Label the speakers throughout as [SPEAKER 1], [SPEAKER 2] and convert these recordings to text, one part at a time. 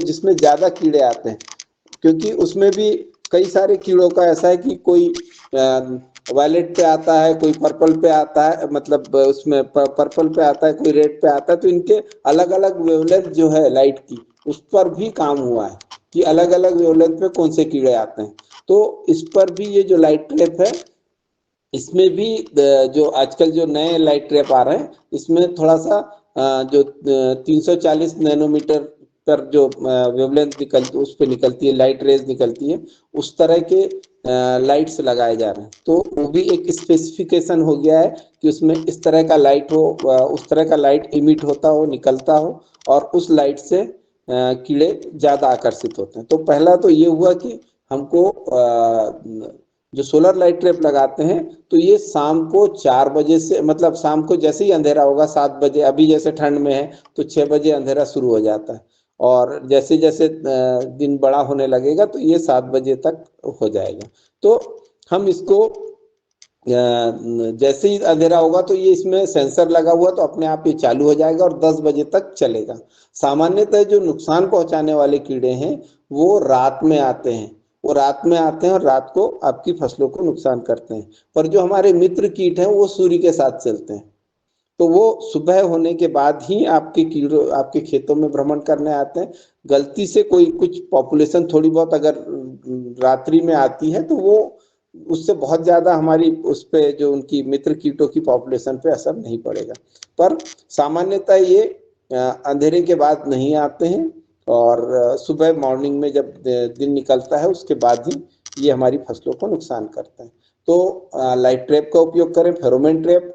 [SPEAKER 1] जिसमें ज्यादा कीड़े आते हैं, क्योंकि उसमें भी कई सारे कीड़ों का ऐसा है कि कोई वायलेट पे आता है, कोई पर्पल पे आता है, मतलब उसमें पर्पल पे आता है, कोई रेड पे आता है। तो इनके अलग अलग वेवलेंथ जो है लाइट की, उस पर भी काम हुआ है कि अलग अलग वेवलेंथ पे कौन से कीड़े आते हैं। तो इस पर भी ये जो लाइट ट्रैप है, इसमें भी जो आजकल जो नए लाइट ट्रैप आ रहे हैं, इसमें थोड़ा सा जो 340 नैनोमीटर पर जो वेवलेंथ निकलती, उस पे निकलती है लाइट रेज निकलती है, उस तरह के लाइट्स लगाए जा रहे हैं। तो वो भी एक स्पेसिफिकेशन हो गया है कि उसमें इस तरह का लाइट हो, उस तरह का लाइट इमिट होता हो, निकलता हो, और उस लाइट से कीड़े ज्यादा आकर्षित होते हैं। तो पहला तो ये हुआ कि हमको जो सोलर लाइट ट्रैप लगाते हैं, तो ये शाम को 4 बजे से, मतलब शाम को जैसे ही अंधेरा होगा 7 बजे, अभी जैसे ठंड में है तो 6 बजे अंधेरा शुरू हो जाता है, और जैसे जैसे दिन बड़ा होने लगेगा तो ये 7 बजे तक हो जाएगा। तो हम इसको जैसे ही अंधेरा होगा तो ये इसमें सेंसर लगा हुआ, तो अपने आप ये चालू हो जाएगा और 10 बजे तक चलेगा। सामान्यतः जो नुकसान पहुंचाने वाले कीड़े हैं वो रात में आते हैं, वो रात में आते हैं और रात को आपकी फसलों को नुकसान करते हैं। पर जो हमारे मित्र कीट हैं वो सूर्य के साथ चलते हैं, तो वो सुबह होने के बाद ही आपके कीड़ों, आपके खेतों में भ्रमण करने आते हैं। गलती से कोई कुछ पॉपुलेशन थोड़ी बहुत अगर रात्रि में आती है तो वो, उससे बहुत ज्यादा हमारी उस पे जो उनकी मित्र कीटों की पॉपुलेशन पे असर नहीं पड़ेगा। पर सामान्यतः ये अंधेरे के बाद नहीं आते हैं, और सुबह मॉर्निंग में जब दिन निकलता है उसके बाद ही ये हमारी फसलों को नुकसान करते हैं। तो लाइट ट्रैप का उपयोग करें। फेरोमोन ट्रैप,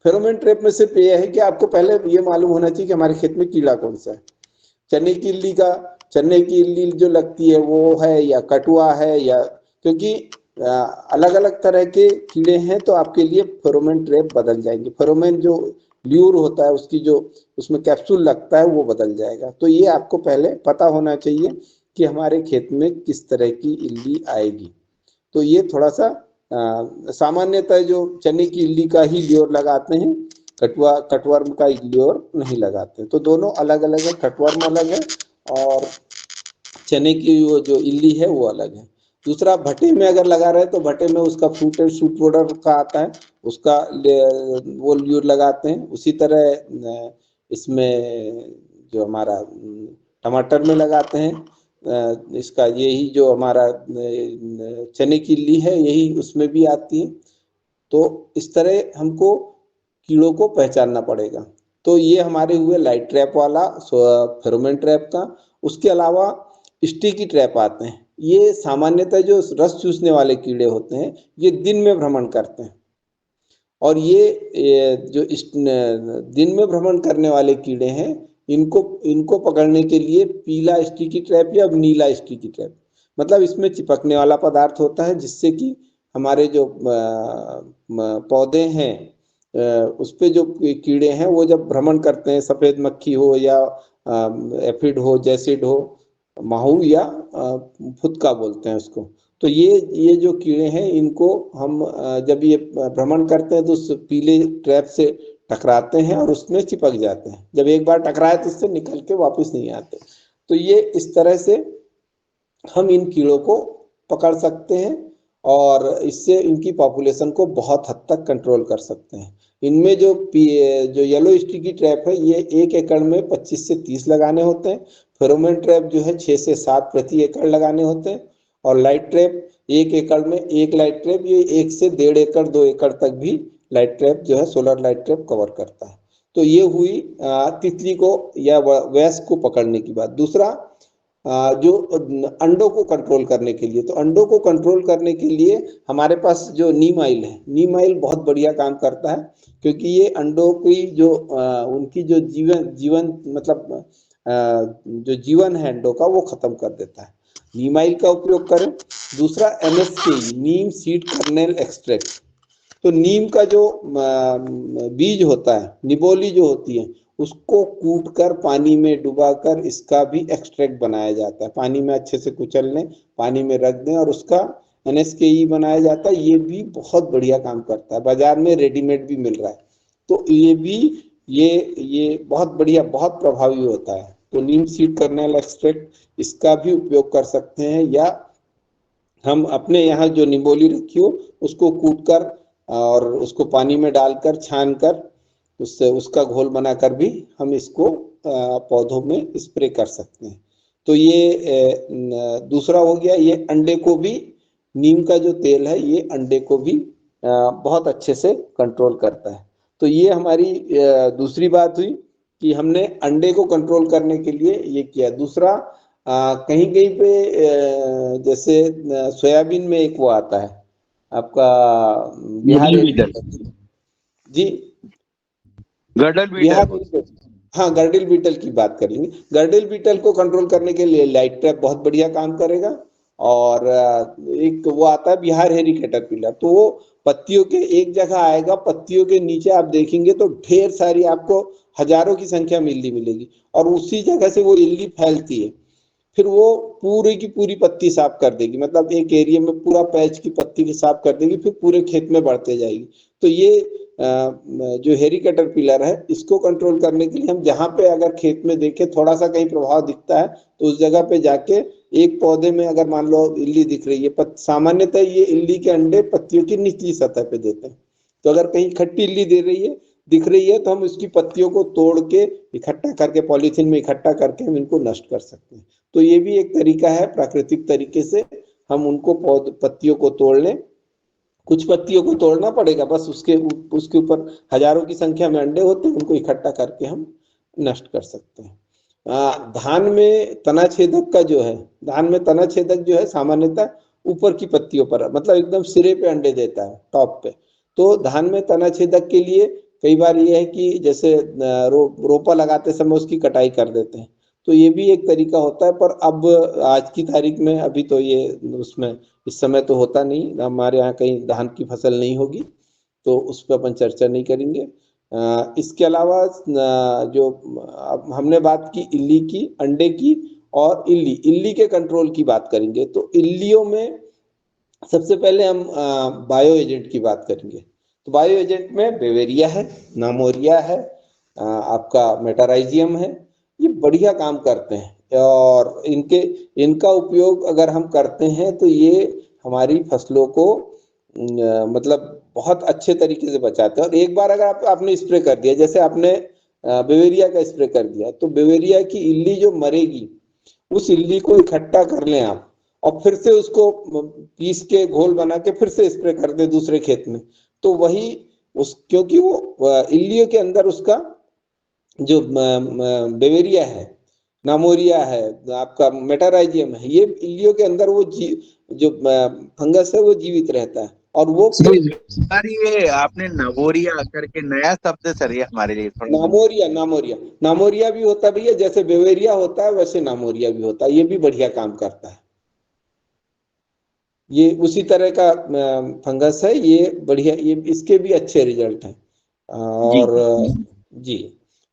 [SPEAKER 1] फेरोमोन ट्रैप में सिर्फ ये है कि आपको पहले ये मालूम होना चाहिए कि हमारे खेत में कीड़ा कौन सा है। चने की इल्ली का, चने की इल्ली जो लगती है वो है या कटुआ है, या क्योंकि अलग अलग तरह के कीड़े हैं, तो आपके लिए फेरोमोन ट्रैप बदल जाएंगे। फेरोमोन जो ल्यूर होता है, उसकी जो उसमें कैप्सूल लगता है वो बदल जाएगा। तो ये आपको पहले पता होना चाहिए कि हमारे खेत में किस तरह की इल्ली आएगी। तो ये थोड़ा सा सामान्यतः जो चने की इल्ली का ही ल्योर लगाते हैं, कटवर्म का ल्योर नहीं लगाते। तो दोनों अलग अलग है, कटवर्म अलग है और चने की वो जो इल्ली है वो अलग है। दूसरा, भट्टे में अगर लगा रहे तो भट्टे में उसका फ्रूट एंड शूट पाउडर का आता है, उसका वो ल्यूर लगाते हैं। उसी तरह इसमें जो हमारा टमाटर में लगाते हैं, इसका यही जो हमारा चने की इल्ली है यही उसमें भी आती है। तो इस तरह हमको कीड़ों को पहचानना पड़ेगा। तो ये हमारे हुए लाइट ट्रैप वाला, फेरोमोन ट्रैप का। उसके अलावा स्टिकी ट्रैप आते हैं। ये सामान्यतः जो रस चूसने वाले कीड़े होते हैं, ये दिन में भ्रमण करते हैं, और ये जो दिन में भ्रमण करने वाले कीड़े हैं, इनको इनको पकड़ने के लिए पीला स्टिकी ट्रैप या नीला स्टिकी ट्रैप, मतलब इसमें चिपकने वाला पदार्थ होता है, जिससे कि हमारे जो पौधे हैं, उस पे जो कीड़े हैं वो जब भ्रमण करते हैं, सफेद मक्खी हो या एफिड हो, जैसिड हो, माहू या फुदका बोलते हैं उसको। तो ये जो कीड़े हैं इनको हम जब ये भ्रमण करते हैं तो उस पीले ट्रैप से टकराते हैं और उसमें चिपक जाते हैं। जब एक बार टकराए तो उससे निकल के वापस नहीं आते। तो ये इस तरह से हम इन कीड़ों को पकड़ सकते हैं, और इससे इनकी पॉपुलेशन को बहुत हद तक कंट्रोल कर सकते हैं। इनमें जो येलो स्टिकी ट्रैप है, ये 1 एकड़ में 25 से 30 लगाने होते हैं। फेरोमोन ट्रैप जो है 6 से 7 प्रति एकड़ लगाने होते हैं। और लाइट ट्रैप 1 एकड़ में एक लाइट ट्रैप, ये 1 से 1.5 एकड़ 2 एकड़ तक भी लाइट ट्रैप जो है, सोलर लाइट ट्रैप कवर करता है। तो ये हुई तितली को या वयस्क को पकड़ने की बात। दूसरा, जो अंडों को कंट्रोल करने के लिए, तो अंडों को कंट्रोल करने के लिए हमारे पास जो नीम ऑयल है, नीम ऑयल बहुत बढ़िया काम करता है, क्योंकि ये अंडों की जो उनकी जो जीवन मतलब जो जीवन है अंडों का, वो खत्म कर देता है। नीम ऑयल का उपयोग करें। दूसरा, NSK, नीम सीड कर्नेल एक्सट्रैक्ट। तो नीम का जो बीज होता है, निबोली जो होती है, उसको कूट कर पानी में डुबाकर इसका भी एक्सट्रैक्ट बनाया जाता है। पानी में अच्छे से कुचल लें, पानी में रख दें और उसका NSKE बनाया जाता है। ये भी बहुत बढ़िया काम करता है, बाजार में रेडीमेड भी मिल रहा है। तो ये भी ये बहुत बढ़िया, बहुत प्रभावी होता है। तो नीम सीड कर्नेल एक्सट्रैक्ट इसका भी उपयोग कर सकते हैं, या हम अपने यहाँ जो निम्बोली रखी हो उसको कूट कर और उसको पानी में डालकर छान कर उससे उसका घोल बनाकर भी हम इसको पौधों में स्प्रे कर सकते हैं। तो ये दूसरा हो गया। ये अंडे को भी, नीम का जो तेल है ये अंडे को भी बहुत अच्छे से कंट्रोल करता है। तो ये हमारी दूसरी बात हुई कि हमने अंडे को कंट्रोल करने के लिए ये किया। दूसरा, कहीं कहीं पे जैसे सोयाबीन में एक वो आता है आपका बिहार जी,
[SPEAKER 2] गर्डल
[SPEAKER 1] बिहार
[SPEAKER 2] बीटल।
[SPEAKER 1] हाँ, गर्डिल बीटल की बात करेंगे। गर्डिल बीटल को कंट्रोल करने के लिए लाइट ट्रैप बहुत बढ़िया काम करेगा। और एक वो आता है बिहार हेरी कैटरपिलर, तो वो पत्तियों के एक जगह आएगा, पत्तियों के नीचे आप देखेंगे तो ढेर सारी आपको हजारों की संख्या में इल्ली मिलेगी, और उसी जगह से वो इल्ली फैलती है। फिर वो पूरी की पूरी पत्ती साफ कर देगी, मतलब एक एरिया में पूरा पैच की पत्ती की साफ कर देगी, फिर पूरे खेत में बढ़ते जाएगी। तो ये जो हेरी कैटरपिलर है इसको कंट्रोल करने के लिए हम जहाँ पे अगर खेत में देखें थोड़ा सा कहीं प्रभाव दिखता है तो उस जगह पे जाके एक पौधे में अगर मान लो इल्ली दिख रही है, सामान्यतः ये इल्ली के अंडे पत्तियों की निचली सतह पे देते हैं। तो अगर कहीं खट्टी इल्ली दे रही है, दिख रही है, तो हम उसकी पत्तियों को तोड़ के इकट्ठा करके पॉलीथीन में इकट्ठा करके हम इनको नष्ट कर सकते हैं। तो ये भी एक तरीका है, प्राकृतिक तरीके से हम उनको पत्तियों को तोड़ लें। कुछ पत्तियों को तोड़ना पड़ेगा, बस उसके उसके ऊपर हजारों की संख्या में अंडे होते हैं, उनको इकट्ठा करके हम नष्ट कर सकते हैं। धान में तना छेदक का जो है, धान में तना छेदक जो है सामान्यतः ऊपर की पत्तियों पर, मतलब एकदम सिरे पे अंडे देता है, टॉप पे। तो धान में तना छेदक के लिए कई बार ये है कि जैसे रोपा लगाते समय उसकी कटाई कर देते हैं, तो ये भी एक तरीका होता है। पर अब आज की तारीख में अभी तो ये उसमें इस समय तो होता नहीं, हमारे यहाँ कहीं धान की फसल नहीं होगी, तो उस पर अपन चर्चा नहीं करेंगे। इसके अलावा जो अब हमने बात की इल्ली की, अंडे की, और इल्ली इल्ली के कंट्रोल की बात करेंगे। तो इल्लियों में सबसे पहले हम बायो एजेंट की बात करेंगे। तो बायो एजेंट में बेवेरिया है, नामोरिया है, आपका मेटाराइजियम है, ये बढ़िया काम करते हैं। और इनका उपयोग अगर हम करते हैं तो ये हमारी फसलों को मतलब बहुत अच्छे तरीके से बचाते हैं। और एक बार अगर आपने स्प्रे कर दिया, जैसे आपने बेवेरिया का स्प्रे कर दिया, तो बेवेरिया की इल्ली जो मरेगी उस इल्ली को इकट्ठा कर लें आप, और फिर से उसको पीस के घोल बना के फिर से स्प्रे कर दे दूसरे खेत में। तो वही उस, क्योंकि वो इल्लियों के अंदर उसका जो बेवेरिया है, नामोरिया है, आपका मेटाराइजियम है, ये इल्लियों के अंदर वो जो फंगस है वो जीवित रहता है। और वो
[SPEAKER 2] सर ये आपने नवोरिया करके नया शब्द है सर, ये हमारे लिए थोड़ा।
[SPEAKER 1] नामोरिया, नामोरिया, नामोरिया भी होता है भैया, जैसे बेवेरिया होता है वैसे नामोरिया भी होता है, ये भी बढ़िया काम करता है। ये उसी तरह का फंगस है, ये बढ़िया, ये इसके भी अच्छे रिजल्ट हैं।
[SPEAKER 2] जी
[SPEAKER 1] और जी,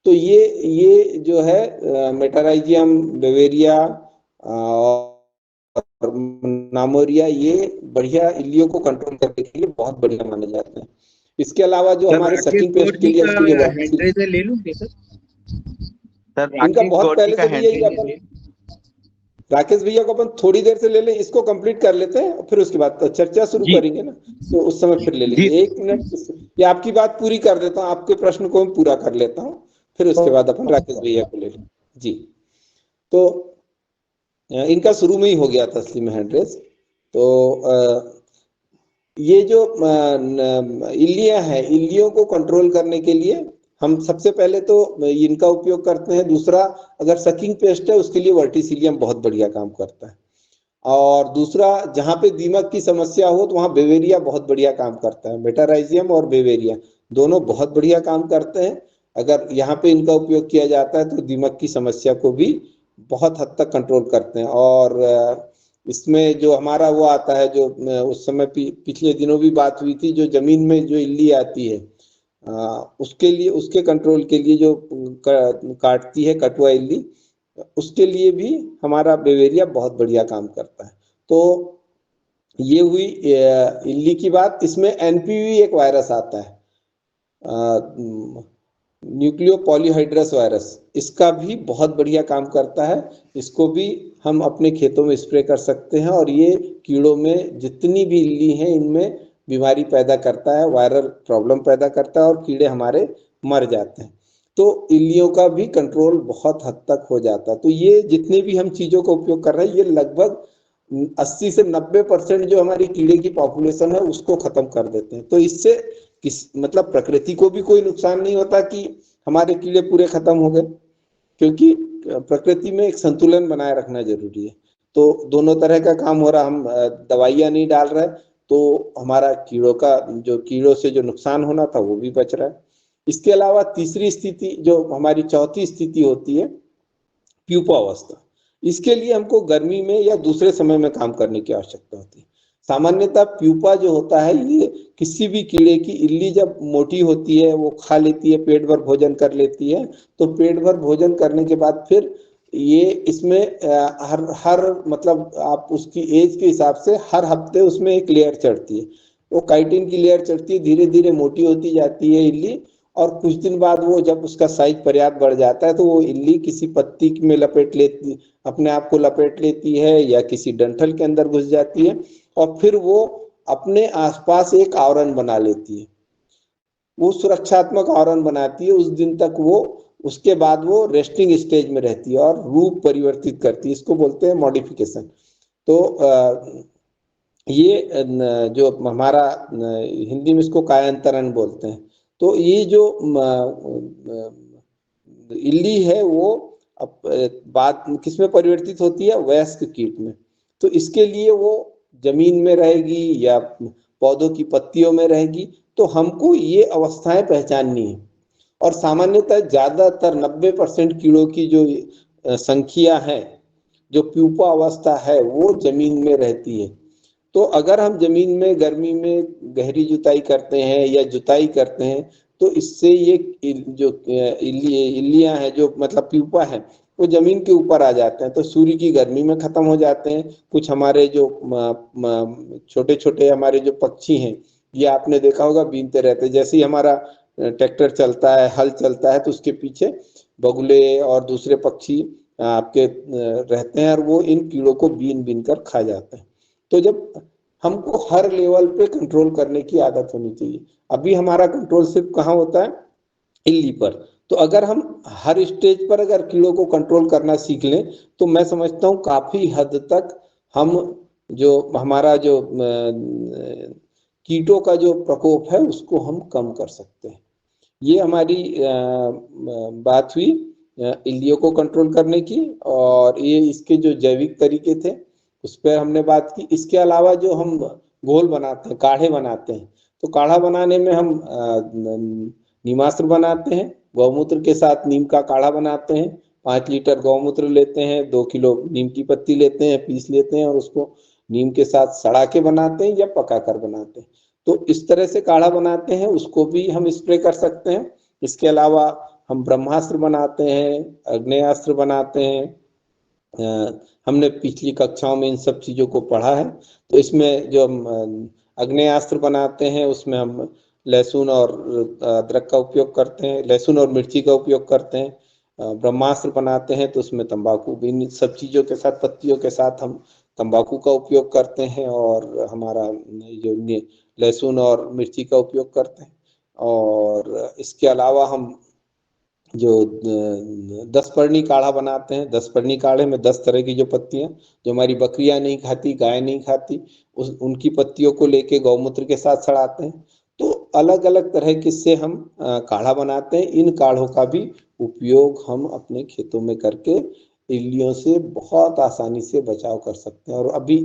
[SPEAKER 1] तो ये जो है मेटाराइजियम, बेवेरिया और नामोरिया, ये बढ़िया इल्लियों को कंट्रोल करने के लिए बहुत बढ़िया माने जाते हैं। इसके अलावा जो
[SPEAKER 2] सर,
[SPEAKER 1] हमारे
[SPEAKER 2] राकेश
[SPEAKER 1] सकिंग पेस्ट
[SPEAKER 2] गौड
[SPEAKER 1] के
[SPEAKER 2] जी
[SPEAKER 1] लिए
[SPEAKER 2] का
[SPEAKER 1] अपनी जो
[SPEAKER 2] हैंड रेज ले लूंगे सर? सर
[SPEAKER 1] इनका
[SPEAKER 2] राकेश
[SPEAKER 1] बहुत
[SPEAKER 2] गौड जी
[SPEAKER 1] पहले
[SPEAKER 2] का
[SPEAKER 1] से भी
[SPEAKER 2] हैंड
[SPEAKER 1] यही
[SPEAKER 2] रेज
[SPEAKER 1] अपन,
[SPEAKER 2] ले।
[SPEAKER 1] राकेश भैया को अपन थोड़ी देर से ले लें, इसको कंप्लीट कर लेते हैं, फिर उसके बाद चर्चा शुरू
[SPEAKER 2] जी
[SPEAKER 1] करेंगे ना, तो उस समय फिर ले
[SPEAKER 2] जी
[SPEAKER 1] लेंगे। 1 मिनट या आपकी बात पूरी कर देता हूँ, आपके प्रश्न को मैं पूरा कर लेता हूँ, फिर उसके बाद अपन राकेश भैया को ले लें। जी, तो इनका शुरू में ही हो गया था असली में हैंड रेस। तो ये जो इल्लियां हैं, इल्लियों को कंट्रोल करने के लिए हम सबसे पहले तो इनका उपयोग करते हैं। दूसरा, अगर सकिंग पेस्ट है उसके लिए वर्टिसिलियम बहुत बढ़िया काम करता है। और दूसरा, जहाँ पे दीमक की समस्या हो तो वहाँ बेवेरिया बहुत बढ़िया काम करता है। मेटाराइजियम और बेवेरिया दोनों बहुत बढ़िया काम करते हैं। अगर यहाँ पे इनका उपयोग किया जाता है तो दीमक की समस्या को भी बहुत हद तक कंट्रोल करते हैं। और इसमें जो हमारा वो आता है, जो उस समय पिछले दिनों भी बात हुई थी, जो जमीन में जो इल्ली आती है उसके लिए, उसके कंट्रोल के लिए जो काटती है कटुआ इल्ली, उसके लिए भी हमारा बेवेरिया बहुत बढ़िया काम करता है। तो ये हुई इल्ली की बात। इसमें एनपीवी एक वायरस आता है, न्यूक्लियो पॉलीहाइड्रस वायरस, इसका भी बहुत बढ़िया काम करता है। इसको भी हम अपने खेतों में स्प्रे कर सकते हैं और ये कीड़ों में जितनी भी इल्ली हैं इनमें बीमारी पैदा करता है, वायरल प्रॉब्लम पैदा करता है और कीड़े हमारे मर जाते हैं। तो इल्लियों का भी कंट्रोल बहुत हद तक हो जाता है। तो ये जितने भी हम चीज़ों का उपयोग कर रहे हैं ये लगभग 80 से 90% जो हमारी कीड़े की पॉपुलेशन है उसको खत्म कर देते हैं। तो इससे किस मतलब प्रकृति को भी कोई नुकसान नहीं होता कि हमारे कीड़े पूरे खत्म हो गए, क्योंकि प्रकृति में एक संतुलन बनाए रखना जरूरी है। तो दोनों तरह का काम हो रहा, हम दवाइयाँ नहीं डाल रहे तो हमारा कीड़ों का जो कीड़ों से जो नुकसान होना था वो भी बच रहा है। इसके अलावा तीसरी स्थिति जो हमारी चौथी स्थिति होती है प्यूपा अवस्था, इसके लिए हमको गर्मी में या दूसरे समय में काम करने की आवश्यकता होती है। सामान्यतः प्यूपा जो होता है ये किसी भी कीड़े की इल्ली जब मोटी होती है वो खा लेती है, पेट भर भोजन कर लेती है, तो पेट भर भोजन करने के बाद फिर ये इसमें हर हर मतलब आप उसकी एज के हिसाब से हर हफ्ते उसमें एक लेयर चढ़ती है, वो काइटिन की लेयर चढ़ती है, धीरे धीरे मोटी होती जाती है इल्ली। और कुछ दिन बाद वो जब उसका साइज पर्याप्त बढ़ जाता है तो वो इल्ली किसी पत्ती में लपेट लेती, अपने आप को लपेट लेती है या किसी डंठल के अंदर घुस जाती है और फिर वो अपने आसपास एक आवरण बना लेती है, वो सुरक्षात्मक आवरण बनाती है। उस दिन तक वो, उसके बाद वो रेस्टिंग स्टेज में रहती है और रूप परिवर्तित करती है, इसको बोलते हैं मॉडिफिकेशन। तो ये जो हमारा हिंदी में इसको कायांतरण बोलते हैं। तो ये जो इल्ली है वो बात किस में परिवर्तित होती है, वयस्क कीट में। तो इसके लिए वो जमीन में रहेगी या पौधों की पत्तियों में रहेगी, तो हमको ये अवस्थाएं पहचाननी है। और सामान्यतः ज्यादातर 90% कीड़ों की जो संख्या है, जो प्यूपा अवस्था है, वो जमीन में रहती है। तो अगर हम जमीन में गर्मी में गहरी जुताई करते हैं या जुताई करते हैं तो इससे ये जो इल्लियां हैं जो मतलब प्यूपा है वो जमीन के ऊपर आ जाते हैं, तो सूर्य की गर्मी में खत्म हो जाते हैं। कुछ हमारे जो छोटे छोटे हमारे जो पक्षी हैं ये आपने देखा होगा बीनते रहते हैं, जैसे ही हमारा ट्रैक्टर चलता है, हल चलता है तो उसके पीछे बगुले और दूसरे पक्षी आपके रहते हैं और वो इन कीड़ों को बीन बीन कर खा जाते हैं। तो जब हमको हर लेवल पे कंट्रोल करने की आदत होनी चाहिए। अभी हमारा कंट्रोल सिर्फ कहाँ होता है, इल्ली पर। तो अगर हम हर स्टेज पर अगर कीड़ों को कंट्रोल करना सीख लें तो मैं समझता हूँ काफी हद तक हम जो हमारा जो कीटों का जो प्रकोप है उसको हम कम कर सकते हैं। ये हमारी बात हुई इल्लियों को कंट्रोल करने की, और ये इसके जो जैविक तरीके थे उस पर हमने बात की। इसके अलावा जो हम घोल बनाते हैं, काढ़े बनाते हैं, तो काढ़ा बनाने में हम नीमास्त्र बनाते हैं, गौमूत्र के साथ नीम का काढ़ा बनाते हैं। 5 लीटर गौमूत्र लेते हैं, 2 किलो नीम की पत्ती लेते हैं, पीस लेते हैं और उसको नीम के साथ सड़ा के बनाते हैं या पका कर बनाते हैं। तो इस तरह से काढ़ा बनाते हैं, उसको भी हम स्प्रे कर सकते हैं। इसके अलावा हम ब्रह्मास्त्र बनाते हैं, अग्नेयास्त्र बनाते हैं। हमने पिछली कक्षाओं में इन सब चीजों को पढ़ा है। तो इसमें जो हम अग्नेयास्त्र बनाते हैं उसमें हम लहसुन और अदरक का उपयोग करते हैं, लहसुन और मिर्ची का उपयोग करते हैं। ब्रह्मास्त्र बनाते हैं तो उसमें तंबाकू, इन सब चीजों के साथ, पत्तियों के साथ हम तंबाकू का उपयोग करते हैं और हमारा जो लहसुन और मिर्ची का उपयोग करते हैं। और इसके अलावा हम जो 10 पर्णी काढ़ा बनाते हैं, 10 पर्णी काढ़े में 10 तरह की जो पत्तियां जो हमारी बकरियां नहीं खाती, गाय नहीं खाती, उनकी पत्तियों को लेके गौमूत्र के साथ सड़ाते हैं। तो अलग अलग तरह के से हम काढ़ा बनाते हैं। इन काढ़ों का भी उपयोग हम अपने खेतों में करके इल्लियों से बहुत आसानी से बचाव कर सकते हैं। और अभी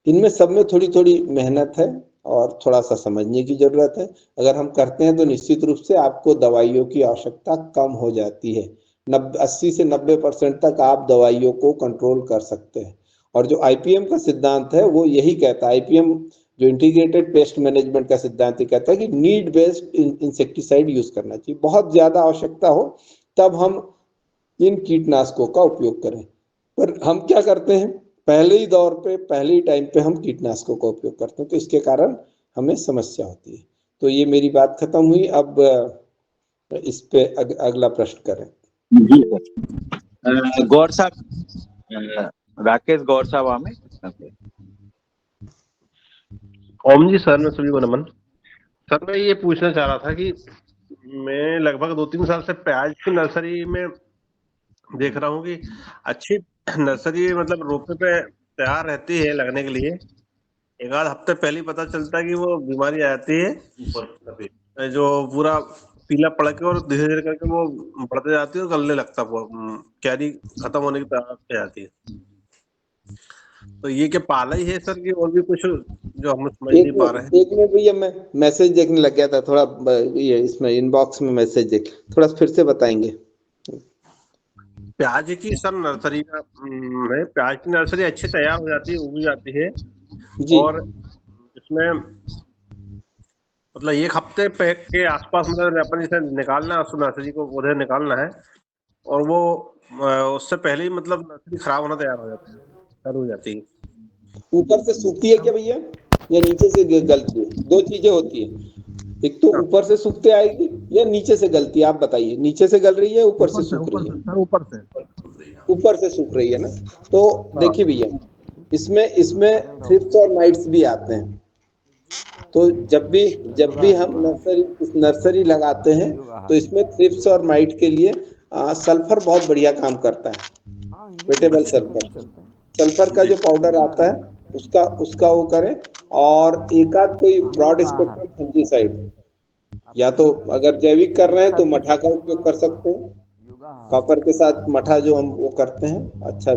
[SPEAKER 1] इनमें सब में थोड़ी थोड़ी मेहनत है और थोड़ा सा समझने की जरूरत है। अगर हम करते हैं तो निश्चित रूप से आपको दवाइयों की आवश्यकता कम हो जाती है। 80 से 90% तक आप दवाइयों को कंट्रोल कर सकते हैं। और जो आईपीएम का सिद्धांत है वो यही कहता है, आईपीएम जो इंटीग्रेटेड पेस्ट मैनेजमेंट का सिद्धांत ही कहता है कि नीड बेस्ड इंसेक्टिसाइड यूज करना चाहिए। बहुत ज्यादा आवश्यकता हो तब हम इन कीटनाशकों का उपयोग करें। पर हम क्या करते हैं, पहले ही दौर पे, पहले ही टाइम पे हम कीटनाशकों का उपयोग करते हैं, तो इसके कारण हमें समस्या होती है। तो ये मेरी बात खत्म हुई। अब इस पे अगला प्रश्न करें।
[SPEAKER 2] जी सर। गौर साहब, राकेश गौर साहब हमें।
[SPEAKER 3] ओम जी सर, मैं सभी को नमन। सर मैं ये पूछना चाह रहा था कि मैं लगभग 2-3 साल से प्याज की नर्सरी में देख रहा हूँ कि अच्छी नर्सरी मतलब रोपे पे तैयार रहती है लगने के लिए। एक आध हफ्ते पहले ही पता चलता है कि वो बीमारी आ जाती है, जो पूरा पीला पड़ के और धीरे धीरे करके वो बढ़ते जाती है और गलने लगता है, वो क्यारी खत्म होने की तरफ पे जाती है। तो ये क्या पाला ही है सर कि और भी कुछ जो हम समझ नहीं पा रहे हैं?
[SPEAKER 1] एक मिनट भैया, मैं मैसेज देखने लग गया था थोड़ा, ये इसमें इनबॉक्स में मैसेज देख, थोड़ा फिर से बताएंगे।
[SPEAKER 3] प्याज की सर नर्सरी का है, प्याज की नर्सरी अच्छी तैयार हो जाती है, उग जाती है
[SPEAKER 1] जी।
[SPEAKER 3] और इसमें मतलब एक हफ्ते के आसपास मतलब अपन इसे निकालना है, उस नर्सरी को उधर निकालना है और वो उससे पहले ही मतलब नर्सरी खराब होना तैयार हो जाती है, खराब हो जाती है।
[SPEAKER 1] ऊपर से सूखती है क्या भैया, या नीचे से गलती है? दो चीजें होती है, एक तो ऊपर से सूखते आएगी या नीचे से गलती है, आप बताइए, नीचे से गल रही है ऊपर से सूख रही है? ऊपर से सूख रही है ना। तो देखिए भैया, इसमें इसमें थ्रिप्स और माइट्स भी आते हैं। तो जब भी हम नर्सरी लगाते हैं तो इसमें थ्रिप्स और माइट के लिए सल्फर बहुत बढ़िया काम करता है। वेटेबल सल्फर का जो पाउडर आता है उसका उसका वो करें, और एक आध कोई ब्रॉड स्पेक्ट्रम फंजीसाइड, या तो अगर जैविक कर रहे हैं तो मठा का उपयोग कर सकते हैं, कॉपर के साथ मठा जो हम वो करते हैं, अच्छा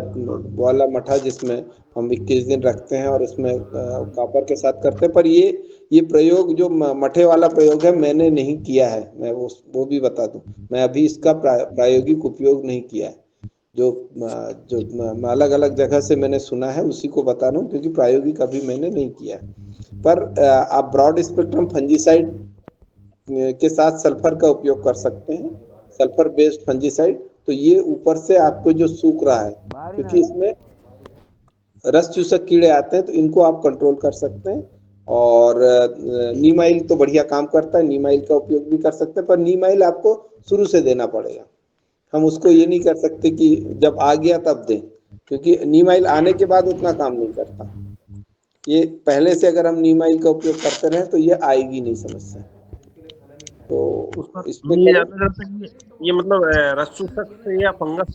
[SPEAKER 1] वाला मठा जिसमें हम 21 दिन रखते हैं और उसमें कॉपर के साथ करते हैं। पर ये प्रयोग जो मठे वाला प्रयोग है मैंने नहीं किया है, मैं वो भी बता दूं, मैं अभी इसका प्रायोगिक उपयोग नहीं किया है। जो अलग अलग जगह से मैंने सुना है उसी को बता रहा हूँ, क्योंकि प्रायोगिक अभी मैंने नहीं किया है। पर आप ब्रॉड स्पेक्ट्रम फंजीसाइड के साथ सल्फर का उपयोग कर सकते हैं, सल्फर बेस्ड फंजीसाइड। तो ये ऊपर से आपको जो सूख रहा है, क्योंकि इसमें रस चूसक कीड़े आते हैं, तो इनको आप कंट्रोल कर सकते हैं। और नीमाइल तो बढ़िया काम करता है, नीमाइल का उपयोग भी कर सकते हैं, पर नीमाइल आपको शुरू से देना पड़ेगा। हम उसको ये नहीं कर सकते कि जब आ गया तब दें, क्योंकि नीमाइल आने के बाद उतना काम नहीं करता। ये पहले से अगर हम नीमाइल का उपयोग करते रहे तो ये आएगी नहीं समस्या। तो इसमें
[SPEAKER 3] ये जानना चाहता कि ये मतलब रस चूसक से या फंगस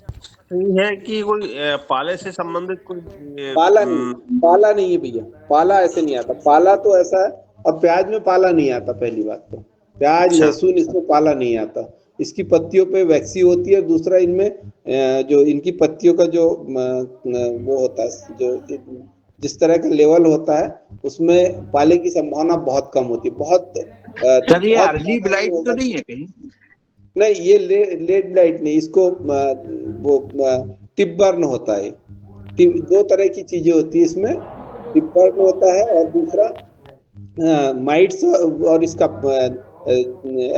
[SPEAKER 3] से ही है कि कोई पाले से संबंधित कोई
[SPEAKER 1] पाला नहीं है भैया, पाला ऐसे नहीं आता। पाला तो ऐसा है, और प्याज में पाला नहीं आता। पहली बात तो प्याज लहसुन इसमें पाला नहीं आता। इसकी पत्तियों पे वैक्सी होती है। दूसरा, इनमें जो इनकी पत्तियों का जो वो होता है, जो जिस तरह का लेवल होता है उसमें पाले की संभावना बहुत कम होती है। बहुत
[SPEAKER 2] सर ये
[SPEAKER 1] बहुत
[SPEAKER 2] अर्ली ब्लाइट तो नहीं है कहीं?
[SPEAKER 1] नहीं, ये लेड ब्लाइट नहीं, इसको वो टिप बर्न होता है। दो तरह की चीजें होती है इसमें, टिप बर्न होता है और दूसरा माइट्स और इसका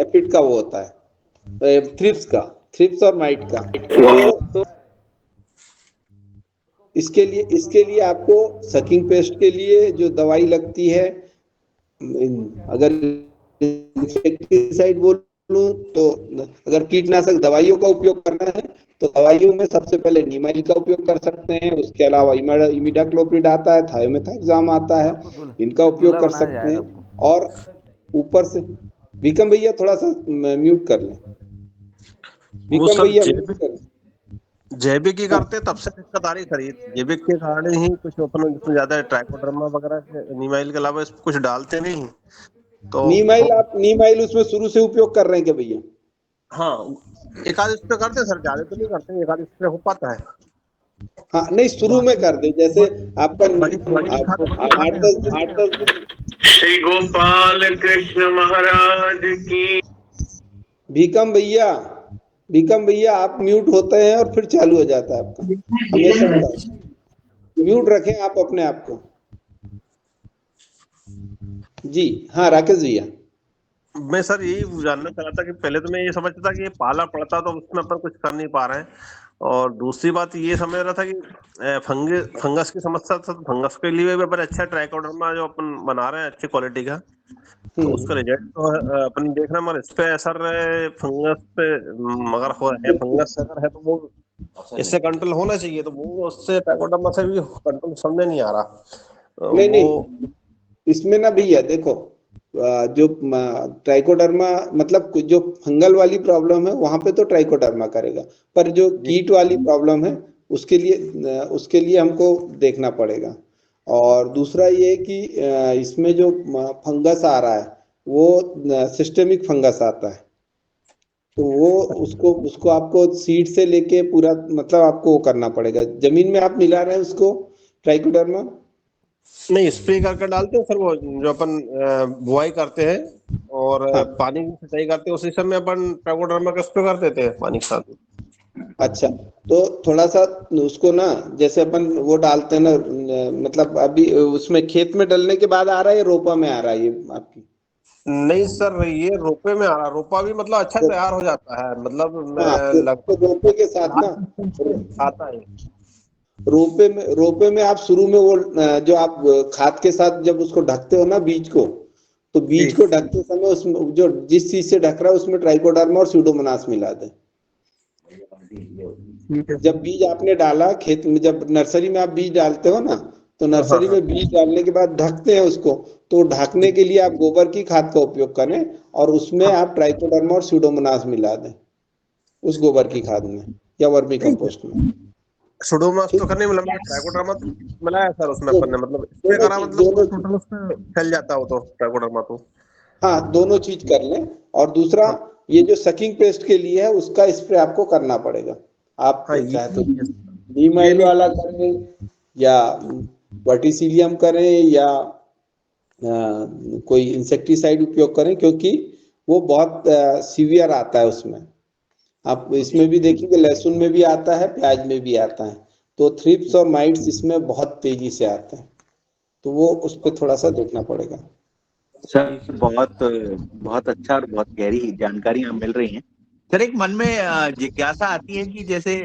[SPEAKER 1] एफिड का वो होता है, थ्रिप्स और माइट का। तो इसके लिए आपको सकिंग पेस्ट के लिए जो दवाई लगती है, अगर इंसेक्टिसाइड बोलूं तो, अगर कीटनाशक दवाइयों का उपयोग करना है तो दवाइयों में सबसे पहले नीमाइल का उपयोग कर सकते हैं। उसके अलावा इमिडाक्लोप्रिड आता है, थायोमेथाक्साम आता है, इनका उपयोग कर सकते हैं। और ऊपर से विक्रम भैया थोड़ा सा म्यूट कर लें, विक्रम भैया म्यूट कर लें।
[SPEAKER 3] जैविक ही करते तब से दिक्कत आ रही सर, जैविक के कारण ही कुछ अपन जिसमें ज्यादा ट्राइकोडर्मा वगैरह नीमाइल के अलावा इसमें कुछ डालते नहीं तो
[SPEAKER 1] नीमाइल उसमें शुरू से उपयोग कर रहे हैं क्या भैया?
[SPEAKER 3] हाँ, एक आध स्प्रे करते सर, ज्यादा तो नहीं करते, एक आध स्प्रे हो पाता है।
[SPEAKER 1] हाँ नहीं, शुरू में कर दे, जैसे आपका 8-10
[SPEAKER 4] श्री गोपाल कृष्ण महाराज की।
[SPEAKER 1] भीकम भैया आप म्यूट होते हैं और फिर चालू हो जाता है आपका, हमेशा होता है। म्यूट रखें आप अपने आप को। जी हाँ राकेश भैया।
[SPEAKER 3] मैं सर यही जानना चाह रहा था कि पहले तो मैं ये समझता था कि ये पाला पड़ता तो उसमें अपन कुछ कर नहीं पा रहे हैं, और दूसरी बात ये समझ रहा था कि फंगस की समस्या था, तो फंगस के लिए भी अपन अच्छा ट्राइकोडर्मा जो अपन बना रहे हैं अच्छी क्वालिटी का, तो उसका रिजल्ट तो अपन देखना, मगर इस पे असर फंगस पे मगर हो है, फंगस अगर है तो वो इससे कंट्रोल होना चाहिए, तो वो उससे ट्राइकोडर्मा से भी कंट्रोल समझ नहीं आ रहा
[SPEAKER 1] नहीं
[SPEAKER 3] वो।
[SPEAKER 1] नहीं, इसमें ना भैया देखो, जो ट्राइकोडर्मा मतलब जो फंगल वाली प्रॉब्लम है वहां पे तो ट्राइकोडर्मा करेगा, पर जो
[SPEAKER 3] जी
[SPEAKER 1] कीट वाली प्रॉब्लम है उसके लिए हमको देखना पड़ेगा। और दूसरा ये कि इसमें जो फंगस आ रहा है वो सिस्टेमिक फंगस आता है, तो वो उसको उसको आपको सीड से लेके पूरा मतलब आपको वो करना पड़ेगा। जमीन में आप मिला रहे हैं उसको ट्राइकोडर्मा?
[SPEAKER 3] नहीं, स्प्रे करके डालते हैं सर, वो जो अपन बुआई करते हैं और
[SPEAKER 1] हाँ,
[SPEAKER 3] पानी की सिंचाई करते हैं, उसी समय अपन ट्राइकोडर्मा का स्प्रे कर देते हैं पानी के साथ।
[SPEAKER 1] अच्छा, तो थोड़ा सा उसको ना, जैसे अपन वो डालते हैं ना, मतलब अभी उसमें खेत में डलने के बाद आ रहा है या रोपा में आ रहा है ये आपकी?
[SPEAKER 3] नहीं सर, ये रोपे में आ रहा, रोपा भी मतलब अच्छा
[SPEAKER 1] तो,
[SPEAKER 3] तैयार हो जाता है, मतलब
[SPEAKER 1] हाँ, तो
[SPEAKER 3] लगभग
[SPEAKER 1] रोपे के साथ ना,
[SPEAKER 3] 8 आता है।
[SPEAKER 1] रोपे में आप शुरू में वो जो आप खाद के साथ जब उसको ढकते हो ना बीज को, तो
[SPEAKER 3] जी
[SPEAKER 1] बीज को ढकते समय उसमें जो जिस चीज से ढक रहा है उसमें ट्राइकोडर्मा और स्यूडोमोनास मिला दे।
[SPEAKER 3] ठीक है।
[SPEAKER 1] जब बीज आपने डाला खेत में, जब नर्सरी में आप बीज डालते हो ना, तो
[SPEAKER 3] हाँ हाँ
[SPEAKER 1] नर्सरी
[SPEAKER 3] हाँ।
[SPEAKER 1] में बीज डालने के बाद ढकते हैं उसको, तो ढकने के लिए आप गोबर की खाद का उपयोग करें और उसमें
[SPEAKER 3] हाँ।
[SPEAKER 1] आप ट्राइकोडर्मा और स्यूडोमोनास मिला दें उस गोबर की खाद में या वर्मी
[SPEAKER 3] नहीं,
[SPEAKER 1] कंपोस्ट में।
[SPEAKER 3] सुडोमोनास तो
[SPEAKER 1] ठीक,
[SPEAKER 3] करने में लगा, ट्राइकोडर्मा तो मिलाया सर उसमें
[SPEAKER 1] तो
[SPEAKER 3] अपन ने, मतलब स्प्रे
[SPEAKER 1] दोनों
[SPEAKER 3] करा,
[SPEAKER 1] चीज
[SPEAKER 3] मतलब
[SPEAKER 1] दोनों चीज
[SPEAKER 3] टोटल उसमें फैल जाता हो तो ट्राइकोडर्मा तो।
[SPEAKER 1] हाँ, दोनों चीज कर लें। और दूसरा,
[SPEAKER 3] हाँ
[SPEAKER 1] ये जो सकिंग पेस्ट के लिए है उसका स्प्रे आपको करना पड़ेगा। आप
[SPEAKER 3] हाँ,
[SPEAKER 1] चाहे तो
[SPEAKER 3] ये
[SPEAKER 1] नीम
[SPEAKER 3] ये
[SPEAKER 1] ऑयल
[SPEAKER 3] नहीं।
[SPEAKER 1] वाला करें या वर्टिसिलियम करें या कोई इंसेक्टिसाइड उपयोग करें, क्योंकि वो बहुत सीवियर आता है उसमें। आप इसमें भी देखेंगे, लहसुन में भी आता है, प्याज में भी आता है, तो थ्रिप्स और माइट्स इसमें बहुत तेजी से आते हैं, तो वो उस पर थोड़ा सा देखना पड़ेगा।
[SPEAKER 2] सर बहुत बहुत अच्छा और बहुत गहरी जानकारी मिल रही है। सर एक मन में जिज्ञासा आती है कि जैसे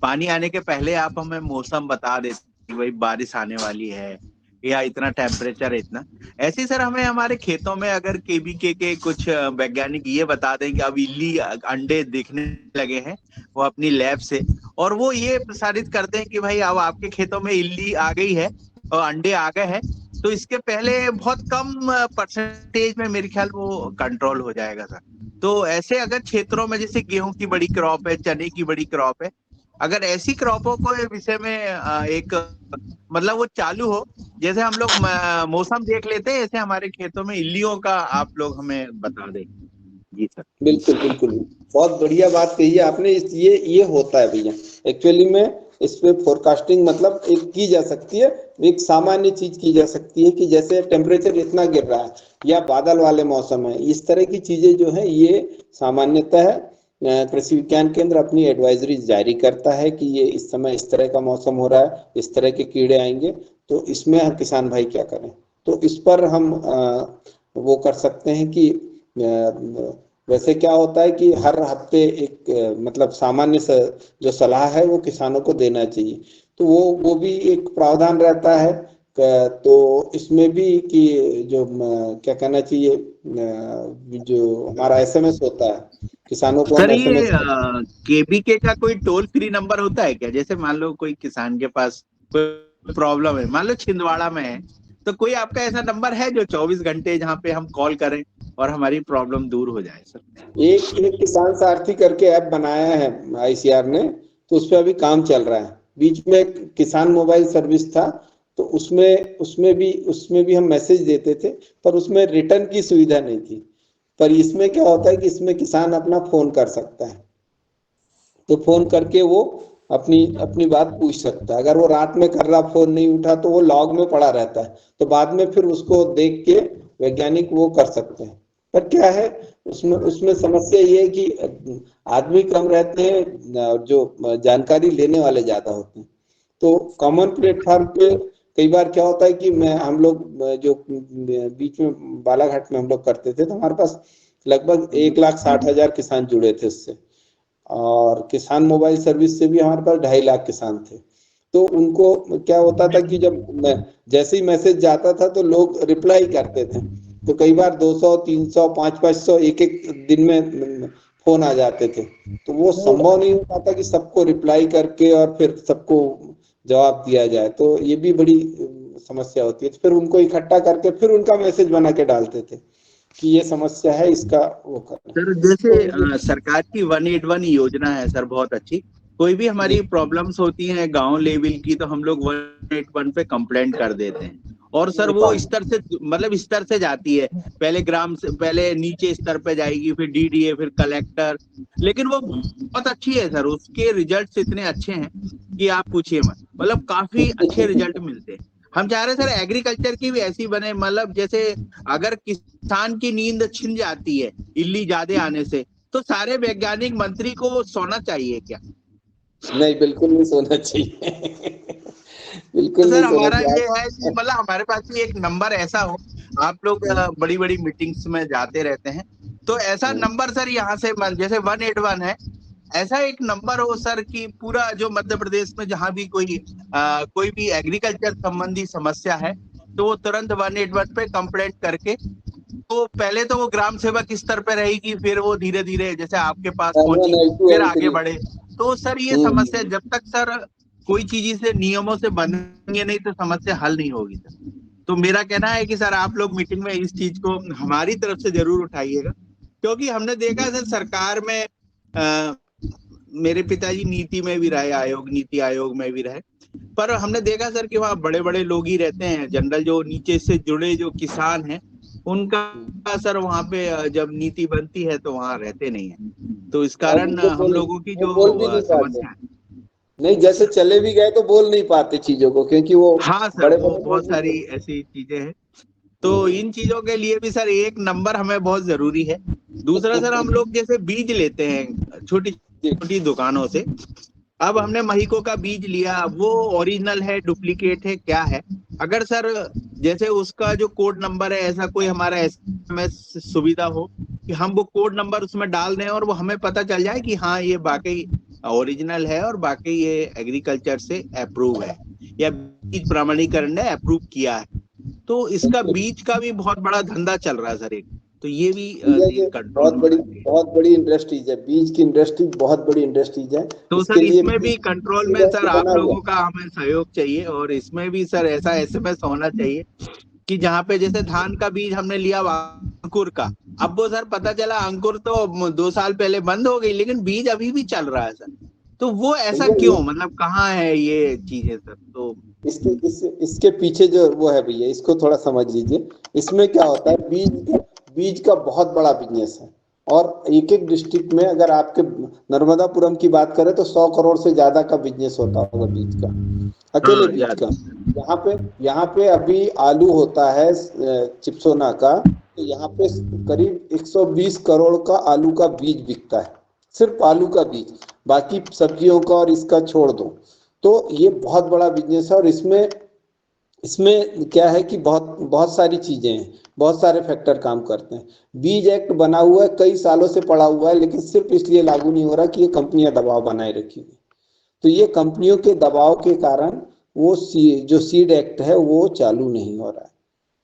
[SPEAKER 2] पानी आने के पहले आप हमें मौसम बता देते कि भाई बारिश आने वाली है या इतना टेम्परेचर है, इतना ऐसे सर हमें हमारे खेतों में अगर केबीके के कुछ वैज्ञानिक ये बता दें कि अब इल्ली अंडे दिखने लगे हैं वो अपनी लैब से, और वो ये प्रसारित करते हैं कि भाई अब आपके खेतों में इल्ली आ गई है और अंडे आ गए हैं, तो इसके पहले बहुत कम परसेंटेज में मेरे ख्याल वो कंट्रोल हो जाएगा सर। तो ऐसे अगर क्षेत्रों में जैसे गेहूं की बड़ी क्रॉप है, चने की बड़ी क्रॉप है, अगर ऐसी क्रॉपों को विषय में एक मतलब वो चालू हो, जैसे हम लोग मौसम देख लेते हैं ऐसे हमारे खेतों में इल्लियों का आप लोग हमें बता दें। जी सर।
[SPEAKER 1] बिल्कुल बिल्कुल, बहुत बढ़िया बात कही है आपने। ये होता है भैया, एक्चुअली में इस पे फोरकास्टिंग मतलब एक की जा सकती है, एक सामान्य चीज की जा सकती है कि जैसे टेम्परेचर इतना गिर रहा है या बादल वाले मौसम है, इस तरह की चीजें जो है ये सामान्यतः कृषि विज्ञान केंद्र अपनी एडवाइजरी जारी करता है कि ये इस समय इस तरह का मौसम हो रहा है, इस तरह के कीड़े आएंगे, तो इसमें हम किसान भाई क्या करें। तो इस पर हम वो कर सकते हैं कि वैसे क्या होता है कि हर हफ्ते एक मतलब सामान्य जो सलाह है वो किसानों को देना चाहिए, तो वो भी एक प्रावधान रहता है। तो इसमें भी कि जो क्या कहना चाहिए, जो हमारा एसएमएस होता है, किसानों को हम
[SPEAKER 2] सर ये
[SPEAKER 1] एसएमएस।
[SPEAKER 2] केबीके का कोई टोल फ्री नंबर होता है क्या? जैसे मान लो कोई किसान के पास कोई प्रॉब्लम है, मान लो छिंदवाड़ा में है, तो कोई आपका ऐसा नंबर है जो 24 घंटे जहाँ पे हम कॉल करें और हमारी प्रॉब्लम दूर हो जाए सर?
[SPEAKER 1] एक किसान सारथी करके ऐप बनाया है आईसीआर ने, तो उस पर अभी काम चल रहा है। बीच में एक किसान मोबाइल सर्विस था, तो उसमें भी हम मैसेज देते थे, पर उसमें रिटर्न की सुविधा नहीं थी। पर इसमें क्या होता है कि इसमें किसान अपना फोन कर सकता है, तो फोन करके वो अपनी अपनी बात पूछ सकता है। अगर वो रात में कर रहा, फोन नहीं उठा, तो वो लॉग में पड़ा रहता है, तो बाद में फिर उसको देख के वैज्ञानिक वो कर सकते हैं। पर क्या है, उसमें उसमें समस्या ये है कि आदमी कम रहते हैं, जो जानकारी लेने वाले ज्यादा होते हैं। तो कॉमन प्लेटफॉर्म पे कई बार क्या होता है कि मैं हम लोग जो बीच में बालाघाट में हम लोग करते थे, तो हमारे पास लगभग 1,60,000 किसान जुड़े थे उससे, और किसान मोबाइल सर्विस से भी हमारे पास 2.5 लाख किसान थे। तो उनको क्या होता था कि जब जैसे ही मैसेज जाता था तो लोग रिप्लाई करते थे, तो कई बार 200, 300, 500 एक एक दिन में फोन आ जाते थे। तो वो संभव नहीं हो पाता कि सबको रिप्लाई करके और फिर सबको जवाब दिया जाए, तो ये भी बड़ी समस्या होती है। तो फिर उनको इकट्ठा करके फिर उनका मैसेज बना के डालते थे कि ये समस्या है, इसका वो करना।
[SPEAKER 2] सर जैसे सरकार की 181 योजना है सर, बहुत अच्छी। कोई भी हमारी प्रॉब्लम्स होती हैं गांव लेवल की तो हम लोग 181 पे कंप्लेंट कर देते हैं, और सर वो स्तर से मतलब स्तर से जाती है, पहले ग्राम से, पहले नीचे स्तर पे जाएगी, फिर डीडीए, फिर कलेक्टर। लेकिन वो बहुत अच्छी है सर, उसके रिजल्ट्स इतने अच्छे हैं कि आप पूछिए मत, मतलब काफी अच्छे रिजल्ट मिलते हैं। हम चाह रहे हैं सर एग्रीकल्चर की भी ऐसी बने, मतलब जैसे अगर किसान की नींद छिन जाती है इल्ली ज्यादा आने से, तो सारे वैज्ञानिक मंत्री को सोना चाहिए क्या?
[SPEAKER 1] नहीं, बिल्कुल नहीं सोना चाहिए। बिल्कुल
[SPEAKER 2] सर
[SPEAKER 1] नहीं सोना
[SPEAKER 2] हमारा ये
[SPEAKER 1] चाहिए।
[SPEAKER 2] है कि मतलब हमारे पास भी एक नंबर ऐसा हो, आप लोग बड़ी बड़ी मीटिंग्स में जाते रहते हैं, तो ऐसा नंबर सर यहाँ से जैसे 181 है, ऐसा एक नंबर हो सर कि पूरा जो मध्य प्रदेश में जहाँ भी कोई भी एग्रीकल्चर संबंधी समस्या है तो वो तुरंत 181 पे कंप्लेंट करके, तो पहले तो वो ग्राम सेवक स्तर पे रहेगी, फिर वो धीरे धीरे जैसे आपके पास पहुंची,
[SPEAKER 1] L1, L2,
[SPEAKER 2] फिर आगे
[SPEAKER 1] L3।
[SPEAKER 2] बढ़े। तो सर ये समस्या जब तक सर कोई चीज से नियमों से बनेंगे नहीं तो समस्या हल नहीं होगी सर। तो मेरा कहना है कि सर आप लोग मीटिंग में इस चीज को हमारी तरफ से जरूर उठाइएगा, क्योंकि हमने देखा है सर सरकार में मेरे पिताजी नीति में भी रहे, नीति आयोग में भी रहे, पर हमने देखा सर कि वहाँ बड़े बड़े लोग ही रहते हैं, जनरल जो नीचे से जुड़े जो किसान हैं उनका सर वहाँ पे जब नीति बनती है तो वहाँ रहते नहीं है, तो इस
[SPEAKER 1] और
[SPEAKER 2] कारण हम लोगों की
[SPEAKER 1] वो
[SPEAKER 2] जो
[SPEAKER 1] बोल भी नहीं पाते।
[SPEAKER 2] समस्या है।
[SPEAKER 1] नहीं, जैसे चले भी गए तो बोल नहीं पाते चीजों को, क्योंकि वो
[SPEAKER 2] हाँ सर,
[SPEAKER 1] बड़े
[SPEAKER 2] वो
[SPEAKER 1] बड़े
[SPEAKER 2] बहुत
[SPEAKER 1] लोग
[SPEAKER 2] सारी
[SPEAKER 1] होते
[SPEAKER 2] ऐसी चीजें हैं, तो इन चीजों के लिए भी सर एक नंबर हमें बहुत जरूरी है। दूसरा सर हम लोग जैसे बीज लेते हैं छोटी
[SPEAKER 1] हैं।
[SPEAKER 2] छोटी दुकानों से, अब हमने महीको का बीज लिया, वो ओरिजिनल है, डुप्लीकेट है, क्या है? अगर सर जैसे उसका जो कोड नंबर है, ऐसा कोई हमारा एसएमएस सुविधा हो कि हम वो कोड नंबर उसमें डाल दें और वो हमें पता चल जाए कि हाँ ये वाकई ओरिजिनल है और वाकई ये एग्रीकल्चर से अप्रूव है या बीज प्रमाणीकरण ने अप्रूव किया है, तो इसका बीज का भी बहुत बड़ा धंधा चल रहा है सर एक, तो ये भी
[SPEAKER 1] ये
[SPEAKER 2] कंट्रोल में होना चाहिए।
[SPEAKER 1] बहुत बड़ी इंडस्ट्रीज है, बीज की इंडस्ट्री बहुत बड़ी इंडस्ट्रीज है।
[SPEAKER 2] तो
[SPEAKER 1] इसके
[SPEAKER 2] सर
[SPEAKER 1] लिए
[SPEAKER 2] इसमें भी कंट्रोल में सर आप
[SPEAKER 1] बना हुआ
[SPEAKER 2] लोगों का हमें सहयोग चाहिए, और इसमें भी सर ऐसा एसएमएस होना चाहिए कि जहाँ पे जैसे धान का बीज हमने लिया अंकुर का, अब वो सर पता चला अंकुर तो 2 साल पहले बंद हो गई लेकिन बीज अभी भी चल रहा है सर, तो वो ऐसा
[SPEAKER 1] भैया।
[SPEAKER 2] क्यों, मतलब कहाँ है ये चीजें सर? तो
[SPEAKER 1] इसके पीछे जो वो है भैया, इसको थोड़ा समझ लीजिए। इसमें क्या होता है, बीज का बहुत बड़ा बिजनेस है, और एक एक डिस्ट्रिक्ट में अगर आपके नर्मदापुरम की बात करें तो 100 करोड़ से ज्यादा का बिजनेस होता होगा बीज का, अकेले
[SPEAKER 2] हाँ
[SPEAKER 1] बीज
[SPEAKER 2] याद
[SPEAKER 1] का। यहाँ पे अभी आलू होता है चिप्सोना का, तो यहाँ पे करीब 120 करोड़ का आलू का बीज बिकता है, सिर्फ आलू का बीज। बाकी सब्जियों का और इसका छोड़ दो, तो ये बहुत बड़ा बिजनेस है। और इसमें इसमें क्या है कि बहुत बहुत सारी चीजें हैं, बहुत सारे फैक्टर काम करते हैं। बीज एक्ट बना हुआ है, कई सालों से पड़ा हुआ है, लेकिन सिर्फ इसलिए लागू नहीं हो रहा कि ये कंपनियां दबाव बनाए रखी हुई। तो ये कंपनियों के दबाव के कारण वो जो सीड एक्ट है वो चालू नहीं हो रहा है,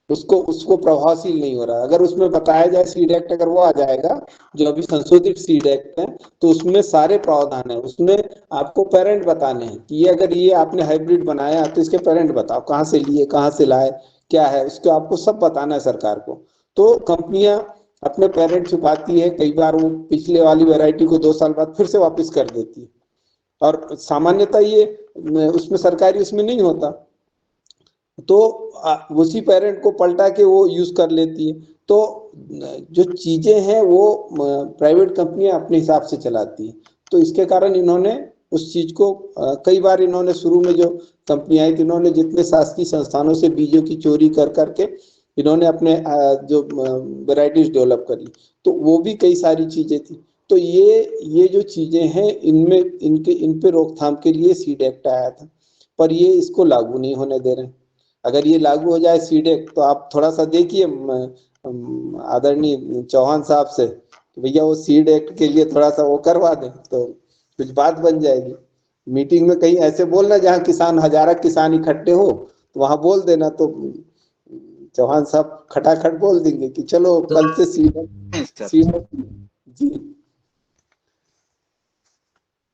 [SPEAKER 1] उसको उसको प्रभावशील नहीं हो रहा है। अगर उसमें बताया जाए सीड एक्ट, अगर वो आ जाएगा जो अभी संशोधित सीड एक्ट है, तो उसमें सारे प्रावधान है। उसमें आपको पेरेंट बताने हैं कि ये अगर ये आपने हाइब्रिड बनाया तो इसके पेरेंट बताओ, कहाँ से लिए, कहाँ से लाए, क्या है, उसको आपको सब बताना है सरकार को। तो कंपनियां अपने पेरेंट छुपाती है, कई बार वो पिछले वाली वैरायटी को 2 साल बाद फिर से वापस कर देती है, और सामान्यतः ये उसमें सरकारी उसमें नहीं होता, तो उसी पेरेंट को पलटा के वो यूज कर लेती है। तो जो चीजें हैं वो प्राइवेट कंपनियां अपने हिसाब से चलाती है। तो इसके कारण इन्होंने उस चीज को कई बार इन्होंने शुरू में जो कंपनी आई थी, इन्होंने जितने शासकीय संस्थानों से बीजों की चोरी कर करके इन्होंने अपने जो वेराइटीज डेवलप करी, तो वो भी कई सारी चीजें थी। तो ये जो चीजें हैं, इनमें इन पे रोकथाम के लिए सीड एक्ट आया था, पर ये इसको लागू नहीं होने दे रहे। अगर ये लागू हो जाए सीड एक्ट, तो आप थोड़ा सा देखिए आदरणीय चौहान साहब से कि भैया वो सीड एक्ट के लिए थोड़ा सा वो करवा दें, तो कुछ बात बन जाएगी। मीटिंग में कहीं ऐसे बोलना जहाँ किसान, हजारा किसान इकट्ठे हो, तो वहां बोल देना, तो चौहान साहब खटाखट बोल देंगे कि चलो कल से सीधा जी।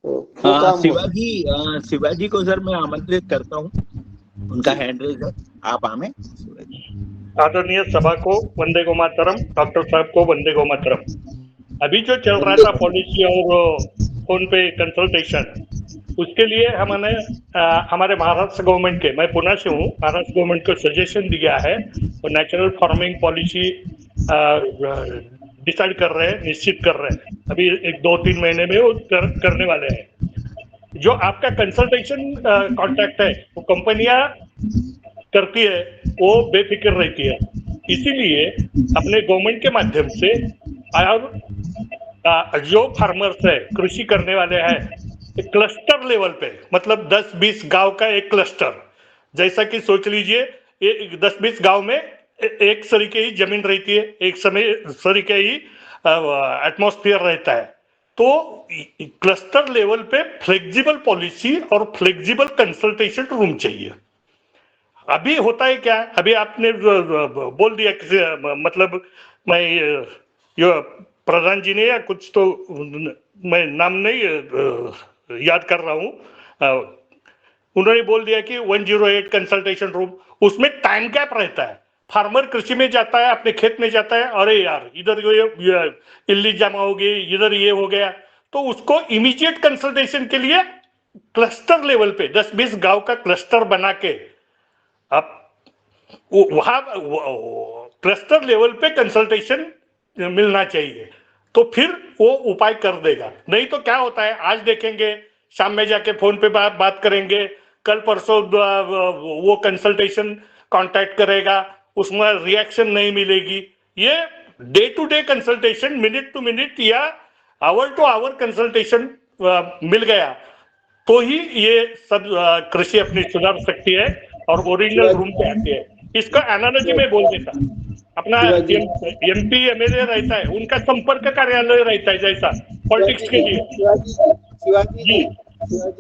[SPEAKER 1] तो वो काम हो
[SPEAKER 2] शिवाजी को सर मैं आमंत्रित करता हूँ, उनका हैंड रेज है, आप आमे।
[SPEAKER 4] आदरणीय सभा को वंदे गो मातरम, डॉक्टर साहब को वंदे गो मातरम। अभी जो चल रहा था पॉलिसी और फोन पे कंसल्टेशन, उसके लिए हमने हमारे महाराष्ट्र गवर्नमेंट के, मैं पुणे से हूँ, महाराष्ट्र गवर्नमेंट को सजेशन दिया है और नेचुरल फार्मिंग पॉलिसी डिसाइड कर रहे हैं, निश्चित कर रहे हैं। अभी 1-2-3 महीने में वो करने वाले हैं। जो आपका कंसल्टेशन कॉन्ट्रैक्ट है वो कंपनियां करती है, वो बेफिक्र रहती है। इसीलिए अपने गवर्नमेंट के माध्यम से और जो फार्मर्स है, कृषि करने वाले हैं, क्लस्टर लेवल पे, मतलब 10-20 गांव का एक क्लस्टर, जैसा कि सोच लीजिए ये 10-20 गांव में एक सरीके ही जमीन रहती है, एक समय सरीके ही एटमॉस्फेयर रहता है। तो क्लस्टर लेवल पे फ्लेक्सिबल पॉलिसी और फ्लेक्सिबल कंसल्टेशन रूम चाहिए। अभी होता है क्या, अभी आपने बोल दिया किसी, मतलब मैं ये प्रधान जी ने या कुछ, तो मैं नाम नहीं याद कर रहा हूँ, उन्होंने बोल दिया कि 108 कंसल्टेशन रूम, उसमें टाइम गैप रहता है। फार्मर कृषि में जाता है, अपने खेत में जाता है, अरे यार इधर ये इल्ली जमा हो गई, इधर ये हो गया, तो उसको इमीडिएट कंसल्टेशन के लिए क्लस्टर लेवल पे 10-20 गांव का क्लस्टर बना के अब वहां क्लस्टर लेवल पे कंसल्टेशन मिलना चाहिए, तो फिर वो उपाय कर देगा। नहीं तो क्या होता है, आज देखेंगे, शाम में जाके फोन पे बात करेंगे, कल परसों वो कंसल्टेशन कांटेक्ट करेगा, उसमें रिएक्शन नहीं मिलेगी। ये day to day consultation, minute to minute या आवर टू आवर कंसल्टेशन मिल गया तो ही ये सब कृषि अपनी सुधार सकती है और ओरिजिनल रूम पे आती है। इसका एनालॉजी में बोल देता, अपना MP MLA रहता है, उनका संपर्क कार्यालय रहता है, जैसा पॉलिटिक्स के लिए।
[SPEAKER 1] शिवाजी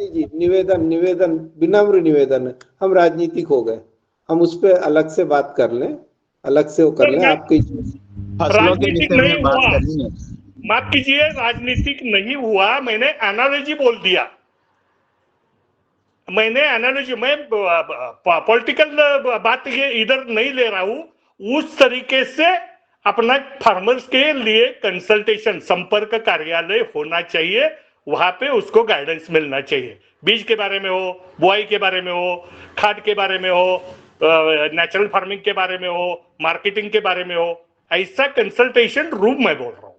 [SPEAKER 1] जी निवेदन विनम्र निवेदन है, हम राजनीतिक हो गए, हम उस पर अलग से बात कर लें, अलग से वो कर लें। आपकी
[SPEAKER 4] राजनीतिक नहीं हुआ, माफ कीजिए, राजनीतिक नहीं हुआ, मैंने एनालॉजी बोल दिया, मैंने एनालॉजी, मैं पॉलिटिकल बात ये इधर नहीं ले रहा हूं। उस तरीके से अपना फार्मर्स के लिए कंसल्टेशन संपर्क कार्यालय होना चाहिए, वहां पे उसको गाइडेंस मिलना चाहिए, बीज के बारे में हो, बुआई के बारे में हो, खाद के बारे में हो, नेचुरल फार्मिंग के बारे में हो, मार्केटिंग के बारे में हो, ऐसा कंसल्टेशन रूम मैं बोल रहा हूँ।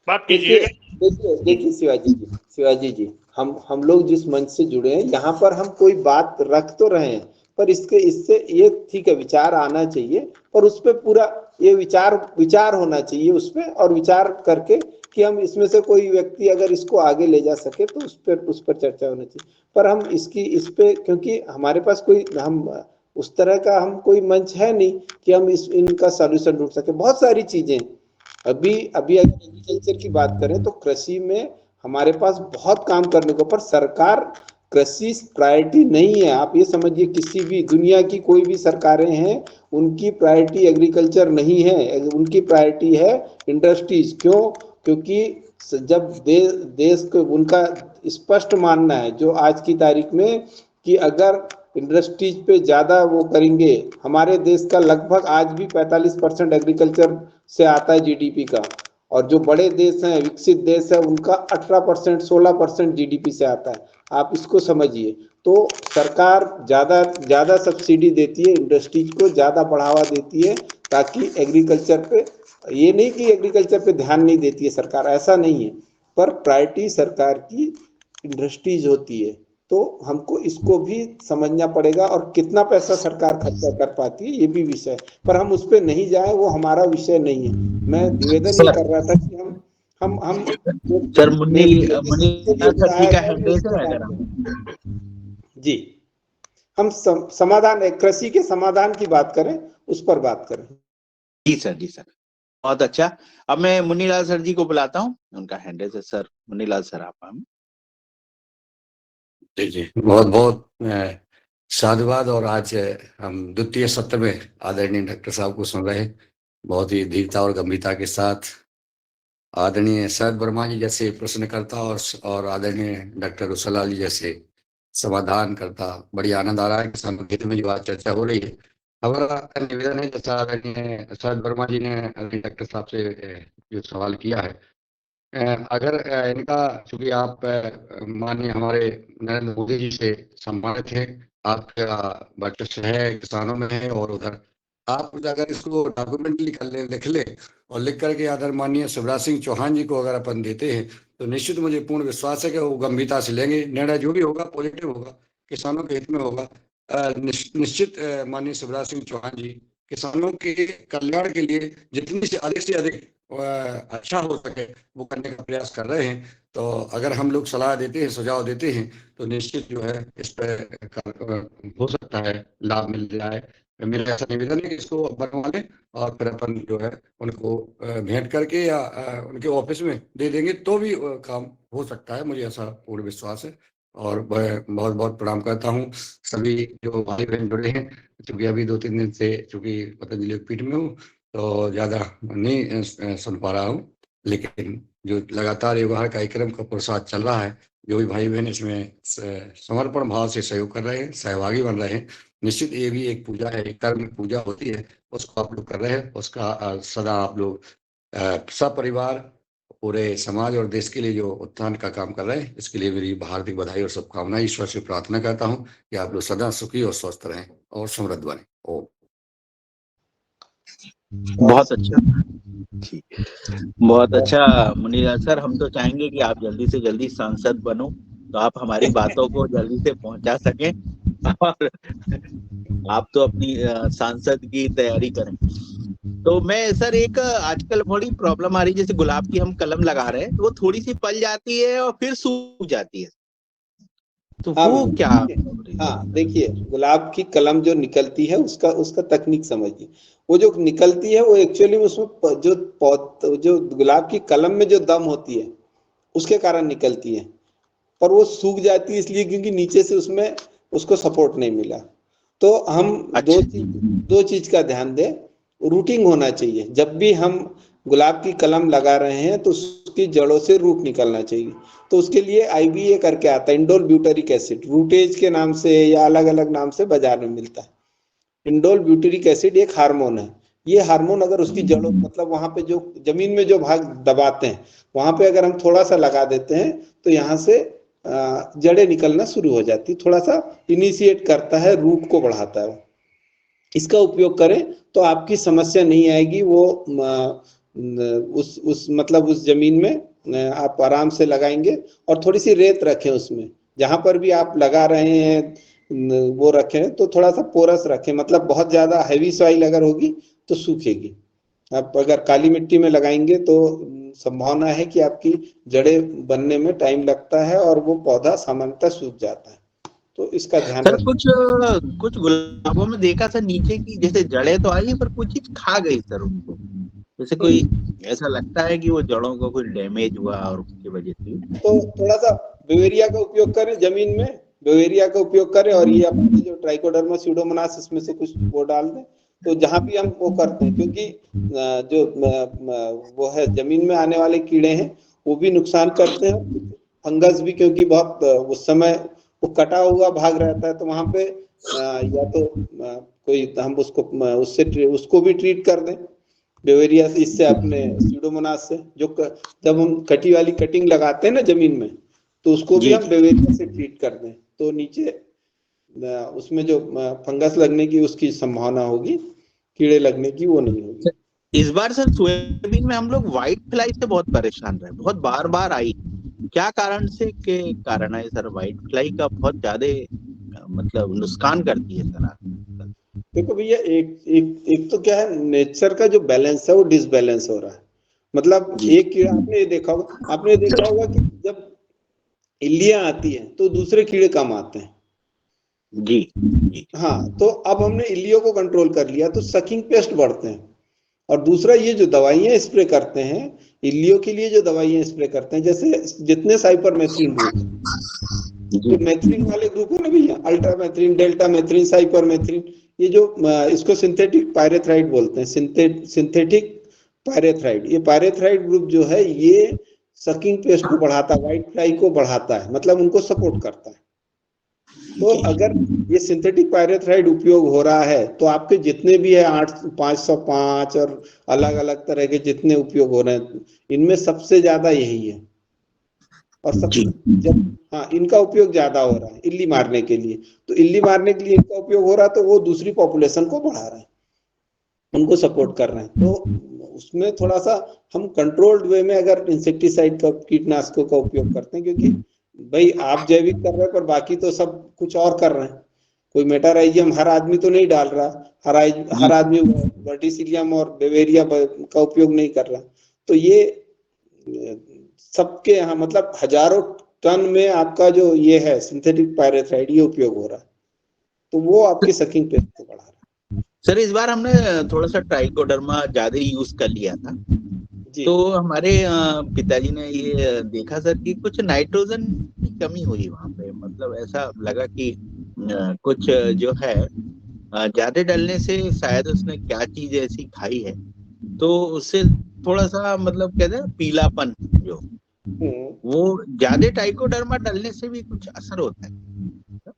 [SPEAKER 4] बात कीजिए।
[SPEAKER 1] देखिए शिवाजी जी, हम लोग जिस मंच से जुड़े हैं, यहाँ पर हम कोई बात रख तो रहे हैं, पर इससे ये ठीक है, विचार आना चाहिए, पर उस पर पूरा ये विचार होना चाहिए उस पर, और विचार करके कि हम इसमें से कोई व्यक्ति अगर इसको आगे ले जा सके तो उस पर चर्चा होनी चाहिए। पर हम इस पे, क्योंकि हमारे पास कोई उस तरह का हम कोई मंच है नहीं कि हम इनका सॉल्यूशन ढूंढ सके। बहुत सारी चीजें अभी अगर एग्रीकल्चर की बात करें तो कृषि में हमारे पास बहुत काम करने को, पर सरकार कृषि प्रायोरिटी नहीं है। आप ये समझिए, किसी भी दुनिया की कोई भी सरकारें हैं, उनकी प्रायोरिटी एग्रीकल्चर नहीं है, उनकी प्रायोरिटी है इंडस्ट्रीज। क्यों? क्योंकि जब देश को उनका स्पष्ट मानना है जो आज की तारीख में, कि अगर इंडस्ट्रीज पे ज्यादा वो करेंगे, हमारे देश का लगभग आज भी 45% एग्रीकल्चर से आता है जीडीपी का, और जो बड़े देश हैं, विकसित देश है, उनका 18% 16% जीडीपी से आता है। आप इसको समझिए। तो सरकार ज्यादा सब्सिडी देती है, इंडस्ट्रीज को ज्यादा बढ़ावा देती है, ताकि एग्रीकल्चर पे, ये नहीं कि एग्रीकल्चर पे ध्यान नहीं देती है सरकार, ऐसा नहीं है, पर प्रायोरिटी सरकार की इंडस्ट्रीज होती है। तो हमको इसको भी समझना पड़ेगा, और कितना पैसा सरकार खर्चा कर पाती है ये भी विषय है, पर हम उस पर नहीं जाए, वो हमारा विषय नहीं है। मैं निवेदन ये कर रहा था कि हम
[SPEAKER 2] सर मुन्नी
[SPEAKER 1] जी, हम समाधान, कृषि के समाधान की बात करें, उस पर बात करें।
[SPEAKER 2] जी सर, बहुत अच्छा। अब मैं मुन्नीलाल सर जी को बुलाता हूँ, उनका हैंडल है। सर मुन्नीलाल सर, आप हम।
[SPEAKER 5] जी बहुत बहुत साधुवाद। और आज हम द्वितीय सत्र में आदरणीय डॉक्टर साहब को सुन रहे हैं, बहुत ही धीरता और गंभीरता के साथ। आदरणीय शरद वर्मा जी जैसे प्रश्नकर्ता और आदरणीय डॉक्टर रुसला जी जैसे समाधान करता, बड़ी आनंद आ रहा है। किसानों के हित में जो आज चर्चा हो रही है, हमारा निवेदन है, जैसा आदरणीय शरद वर्मा जी ने डॉक्टर साहब से जो सवाल किया है, अगर इनका, चूंकि आप माननीय हमारे नरेंद्र मोदी जी से सम्मानित हैं, आपका वर्चस्व है किसानों में है, और उधर आप अगर इसको डॉक्यूमेंटली लिख ले और लिख करके आदर माननीय शिवराज सिंह चौहान जी को अगर अपन देते हैं, तो निश्चित मुझे पूर्ण विश्वास है कि वो गंभीरता से लेंगे। निर्णय जो भी होगा पॉजिटिव होगा, किसानों के हित में होगा। निश्चित माननीय शिवराज सिंह चौहान जी किसानों के कल्याण के लिए जितनी से अधिक अच्छा हो सके वो करने का प्रयास कर रहे हैं। तो अगर हम लोग सलाह देते हैं, सुझाव देते हैं, तो निश्चित जो है इस पर हो सकता है लाभ मिल जाए। मेरा ऐसा निवेदन है कि इसको बनवा लें और फिर अपन जो है उनको भेंट करके या उनके ऑफिस में दे देंगे तो भी काम हो सकता है, मुझे ऐसा पूर्ण विश्वास है। और मैं बहुत बहुत प्रणाम करता हूँ सभी जो भाई बहन जुड़े हैं। चूंकि अभी 2-3 दिन से चूंकि पतंजलि पीठ में हूँ तो ज़्यादा नहीं सुन पा रहा हूँ, लेकिन जो लगातार व्यवहार कार्यक्रम का प्रसाद चल रहा है, जो भी भाई बहन इसमें समर्पण भाव से सहयोग कर रहे हैं, सहभागी बन रहे हैं, निश्चित ये भी एक पूजा है, एक कर्म पूजा होती है, उसको आप लोग कर रहे हैं। उसका सदा आप लोग सपरिवार पूरे समाज और देश के लिए जो उत्थान का काम कर रहे हैं, इसके लिए मेरी हार्दिक बधाई और शुभकामनाएं। ईश्वर से प्रार्थना करता हूँ कि आप लोग सदा सुखी और स्वस्थ रहें और समृद्ध बने। ओम।
[SPEAKER 2] बहुत अच्छा, बहुत अच्छा मुनीलाल सर। हम तो चाहेंगे कि आप जल्दी से जल्दी सांसद बनो, तो आप हमारी बातों को जल्दी से पहुंचा सकें, और आप तो अपनी सांसद की तैयारी करें। तो मैं सर, एक आजकल बड़ी प्रॉब्लम आ रही है, जैसे गुलाब की हम कलम लगा रहे हैं तो वो थोड़ी सी पल जाती है और फिर सूख जाती है, तो वो क्या?
[SPEAKER 1] हाँ, देखिए, गुलाब की कलम जो निकलती है उसका तकनीक समझिए। वो जो निकलती है वो एक्चुअली उसमें जो गुलाब की कलम में जो दम होती है उसके कारण निकलती है, पर वो सूख जाती है इसलिए क्योंकि नीचे से उसमें उसको सपोर्ट नहीं मिला। तो हम दो चीज का ध्यान दें। रूटिंग होना चाहिए। जब भी हम गुलाब की कलम लगा रहे हैं तो उसकी जड़ों से रूट निकलना चाहिए। तो उसके लिए IBA करके आता है, इंडोल ब्यूटेरिक एसिड, रूटेज के नाम से या अलग अलग नाम से बाजार में मिलता है। इंडोल ब्यूटेरिक एसिड एक हार्मोन है। ये हार्मोन अगर उसकी जड़ों, मतलब वहां पे जो जमीन में जो भाग दबाते हैं वहां पे अगर हम थोड़ा सा लगा देते हैं तो यहाँ से जड़ें निकलना शुरू हो जाती, थोड़ा सा इनिशिएट करता है, रूट को बढ़ाता है। इसका उपयोग करें तो आपकी समस्या नहीं आएगी। वो उस मतलब उस जमीन में आप आराम से लगाएंगे। और थोड़ी सी रेत रखें उसमें, जहां पर भी आप लगा रहे हैं वो रखें तो थोड़ा सा पोरस रखें, मतलब बहुत ज्यादा हैवी सॉइल अगर होगी तो सूखेगी। आप अगर काली मिट्टी में लगाएंगे तो संभावना है कि आपकी जड़ें बनने में टाइम लगता है और वो पौधा सामान्यतः सूख जाता है। तो इसका ध्यान
[SPEAKER 2] सर,
[SPEAKER 1] रखें।
[SPEAKER 2] कुछ गुलाबों में देखा सर, नीचे की जैसे जड़ें तो आई पर कुछ चीज खा गई सर उनको, जैसे कोई ऐसा लगता है कि वो जड़ों को कुछ डैमेज हुआ और उसकी वजह से।
[SPEAKER 1] तो थोड़ा सा बेवेरिया का उपयोग करें जमीन में, बेवेरिया का उपयोग करें, और ये अपने जो ट्राइकोडर्मा स्यूडोमोनास इसमें से कुछ वो डाल दें। तो जहां भी हम वो करते हैं, क्योंकि जो वो है जमीन में आने वाले कीड़े हैं वो भी नुकसान करते हैं, फंगस भी, क्योंकि बहुत उस समय वो कटा हुआ भाग रहता है। तो वहां पे या तो कोई हम उसको भी ट्रीट कर दें बेवेरिया से, इससे अपने स्यूडोमोनास से। जब हम कटी वाली कटिंग लगाते हैं ना जमीन में, तो उसको भी हम बेवेरिया से ट्रीट कर दें तो नीचे उसमें जो फंगस लगने की उसकी संभावना होगी, कीड़े लगने की वो नहीं होगी।
[SPEAKER 2] इस बार सर सोयाबीन में हम लोग व्हाइट फ्लाई से बहुत परेशान रहे, बहुत बार बार आई। क्या कारण से के कारण है सर? व्हाइट फ्लाई का बहुत ज्यादा मतलब नुकसान करती है सर।
[SPEAKER 1] देखो भैया, एक तो क्या है, नेचर का जो बैलेंस है वो डिसबैलेंस हो रहा है। मतलब एक कीड़ा, आपने देखा होगा कि जब इल्लियां आती हैं तो दूसरे कीड़े कम आते हैं।
[SPEAKER 2] जी।
[SPEAKER 1] हाँ, तो अब हमने इल्लियों को कंट्रोल कर लिया तो सकिंग पेस्ट बढ़ते हैं। और दूसरा, ये जो दवाइयां स्प्रे करते हैं इल्लियों के लिए, जो दवाइयां स्प्रे करते हैं, जैसे जितने साइपरमेथ्रिन रूट, जो मेथ्रीन वाले ग्रुप है ना भैया, अल्ट्रा मेथ्रीन, डेल्टा मेथ्रीन, साइपर मेथ्रीन, ये जो इसको सिंथेटिक पायरेथ्राइड बोलते हैं, सिंथेटिक पायरेथ्राइड। ये पायरेथ्राइड ग्रुप जो है ये सकिंग पेस्ट को बढ़ाता है, व्हाइट फ्लाई को बढ़ाता है, मतलब उनको सपोर्ट करता है। तो अगर ये सिंथेटिक पायरेथ्राइड उपयोग हो रहा है तो आपके जितने भी है 505 और अलग अलग तरह के जितने उपयोग हो रहे हैं, इनमें सबसे ज्यादा यही है। और सबसे जब हाँ इनका उपयोग ज्यादा हो रहा है इल्ली मारने के लिए, तो इल्ली मारने के लिए इनका उपयोग हो रहा है, तो वो दूसरी पॉपुलेशन को बढ़ा रहे हैं, उनको सपोर्ट कर रहे हैं। तो उसमें थोड़ा सा हम कंट्रोल्ड वे में अगर इंसेक्टिसाइड का, कीटनाशकों का उपयोग करते हैं, क्योंकि भाई आप जैविक कर रहे हैं पर बाकी तो सब कुछ और कर रहे हैं। कोई मेटाराइजियम हर आदमी तो नहीं डाल रहा, हर आदमी वर्टिसिलियम और बेवेरिया का उपयोग नहीं कर रहा। तो ये सबके यहाँ मतलब हजारों टन में आपका जो ये है सिंथेटिक पायरेथ्राइड ये उपयोग हो रहा है, तो वो आपकी सकिंग पेस्ट को बढ़ा रहा है।
[SPEAKER 2] सर इस बार हमने थोड़ा सा ट्राइकोडर्मा ज्यादा यूज कर लिया था, तो हमारे पिताजी ने ये देखा सर कि कुछ नाइट्रोजन की कमी हुई वहां पे, मतलब ऐसा लगा कि कुछ जो है ज्यादा डलने से शायद उसने क्या चीज ऐसी खाई है, तो उससे थोड़ा सा मतलब कहते हैं पीलापन जो वो ज्यादा ट्राइकोडर्मा डलने से भी कुछ असर होता है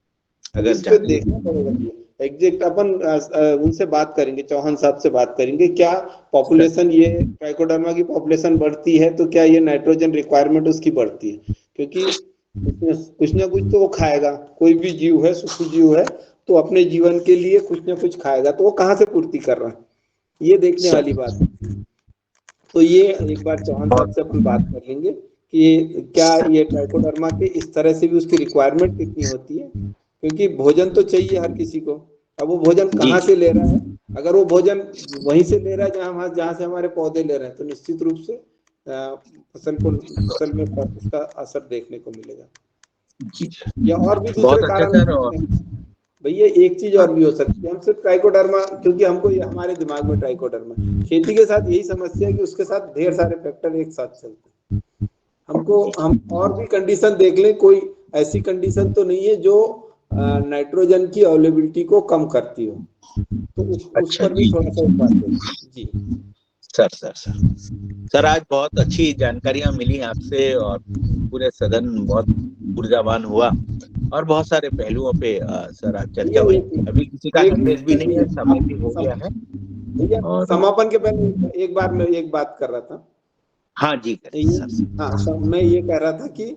[SPEAKER 2] अगर
[SPEAKER 1] देखना पड़ेगा। एग्जैक्ट अपन उनसे बात करेंगे, चौहान साहब से बात करेंगे, क्या पॉपुलेशन ये ट्राइकोडर्मा की पॉपुलेशन बढ़ती है तो क्या ये नाइट्रोजन रिक्वायरमेंट उसकी बढ़ती है, क्योंकि कुछ ना कुछ तो वो खाएगा, कोई भी जीव है, सूक्ष्म जीव है, तो अपने जीवन के लिए कुछ ना कुछ खाएगा, तो वो कहाँ से पूर्ति कर रहा है, ये देखने वाली बात है। तो ये एक बार चौहान साहब से अपन बात कर लेंगे कि क्या ये ट्राइकोडर्मा के इस तरह से भी उसकी रिक्वायरमेंट कितनी होती है, क्योंकि भोजन तो चाहिए हर किसी को। अब वो भोजन कहाँ से ले रहा है, अगर वो भोजन वहीं से ले रहा है जहाँ से हमारे पौधे ले रहे हैं, तो निश्चित रूप से फसल में इसका असर देखने को मिलेगा। या और भी दूसरे कारण भैया, एक चीज और भी हो सकती है, हम सिर्फ ट्राइकोडर्मा, क्योंकि हमको हमारे दिमाग में ट्राइकोडर्मा, खेती के साथ यही समस्या है कि उसके साथ ढेर सारे फैक्टर एक साथ चलते हैं। हम और भी कंडीशन देख लें, कोई ऐसी कंडीशन तो नहीं है जो नाइट्रोजन की अवेलेबिलिटी को कम करती हो, तो उस पर भी थोड़ा सा बात करें। जी
[SPEAKER 2] सर आज बहुत अच्छी जानकारियां मिली आपसे और पूरे सदन बहुत ऊर्जावान हुआ और बहुत सारे पहलुओं पे सर आज चर्चा हुई। अभी किसी का संदेश भी नहीं है, समय भी हो गया है।
[SPEAKER 1] और समापन के पहले एक बात कर रहा था।
[SPEAKER 2] हाँ जी
[SPEAKER 1] हाँ, मैं ये कह रहा था कि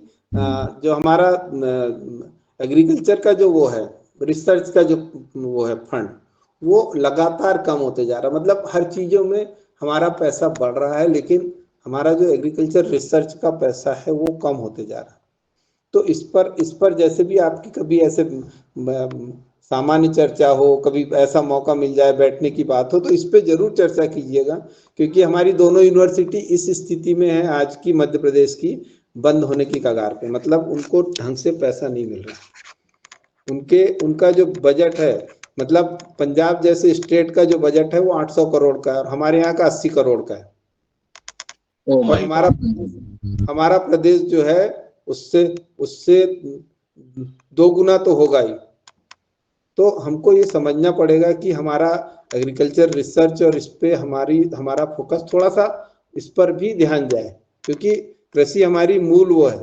[SPEAKER 1] जो हमारा एग्रीकल्चर का जो वो है, रिसर्च का जो वो है फंड, वो लगातार कम होते जा रहा है। मतलब हर चीजों में हमारा पैसा बढ़ रहा है, लेकिन हमारा जो एग्रीकल्चर रिसर्च का पैसा है वो कम होते जा रहा है। तो इस पर जैसे भी आपकी कभी ऐसे सामान्य चर्चा हो, कभी ऐसा मौका मिल जाए बैठने की बात हो, तो इस पे जरूर चर्चा कीजिएगा, क्योंकि हमारी दोनों यूनिवर्सिटी इस स्थिति में है आज की मध्य प्रदेश की, बंद होने की कगार पे। मतलब उनको ढंग से पैसा नहीं मिल रहा। उनका जो बजट है, मतलब पंजाब जैसे स्टेट का जो बजट है वो 800 करोड़ का है और हमारे यहाँ का 80 करोड़ का है। और हमारा प्रदेश जो है उससे 2 गुना तो होगा ही। तो हमको ये समझना पड़ेगा कि हमारा एग्रीकल्चर रिसर्च और इस पे हमारा फोकस थोड़ा सा इस पर भी ध्यान जाए, क्योंकि कृषि हमारी मूल वो है।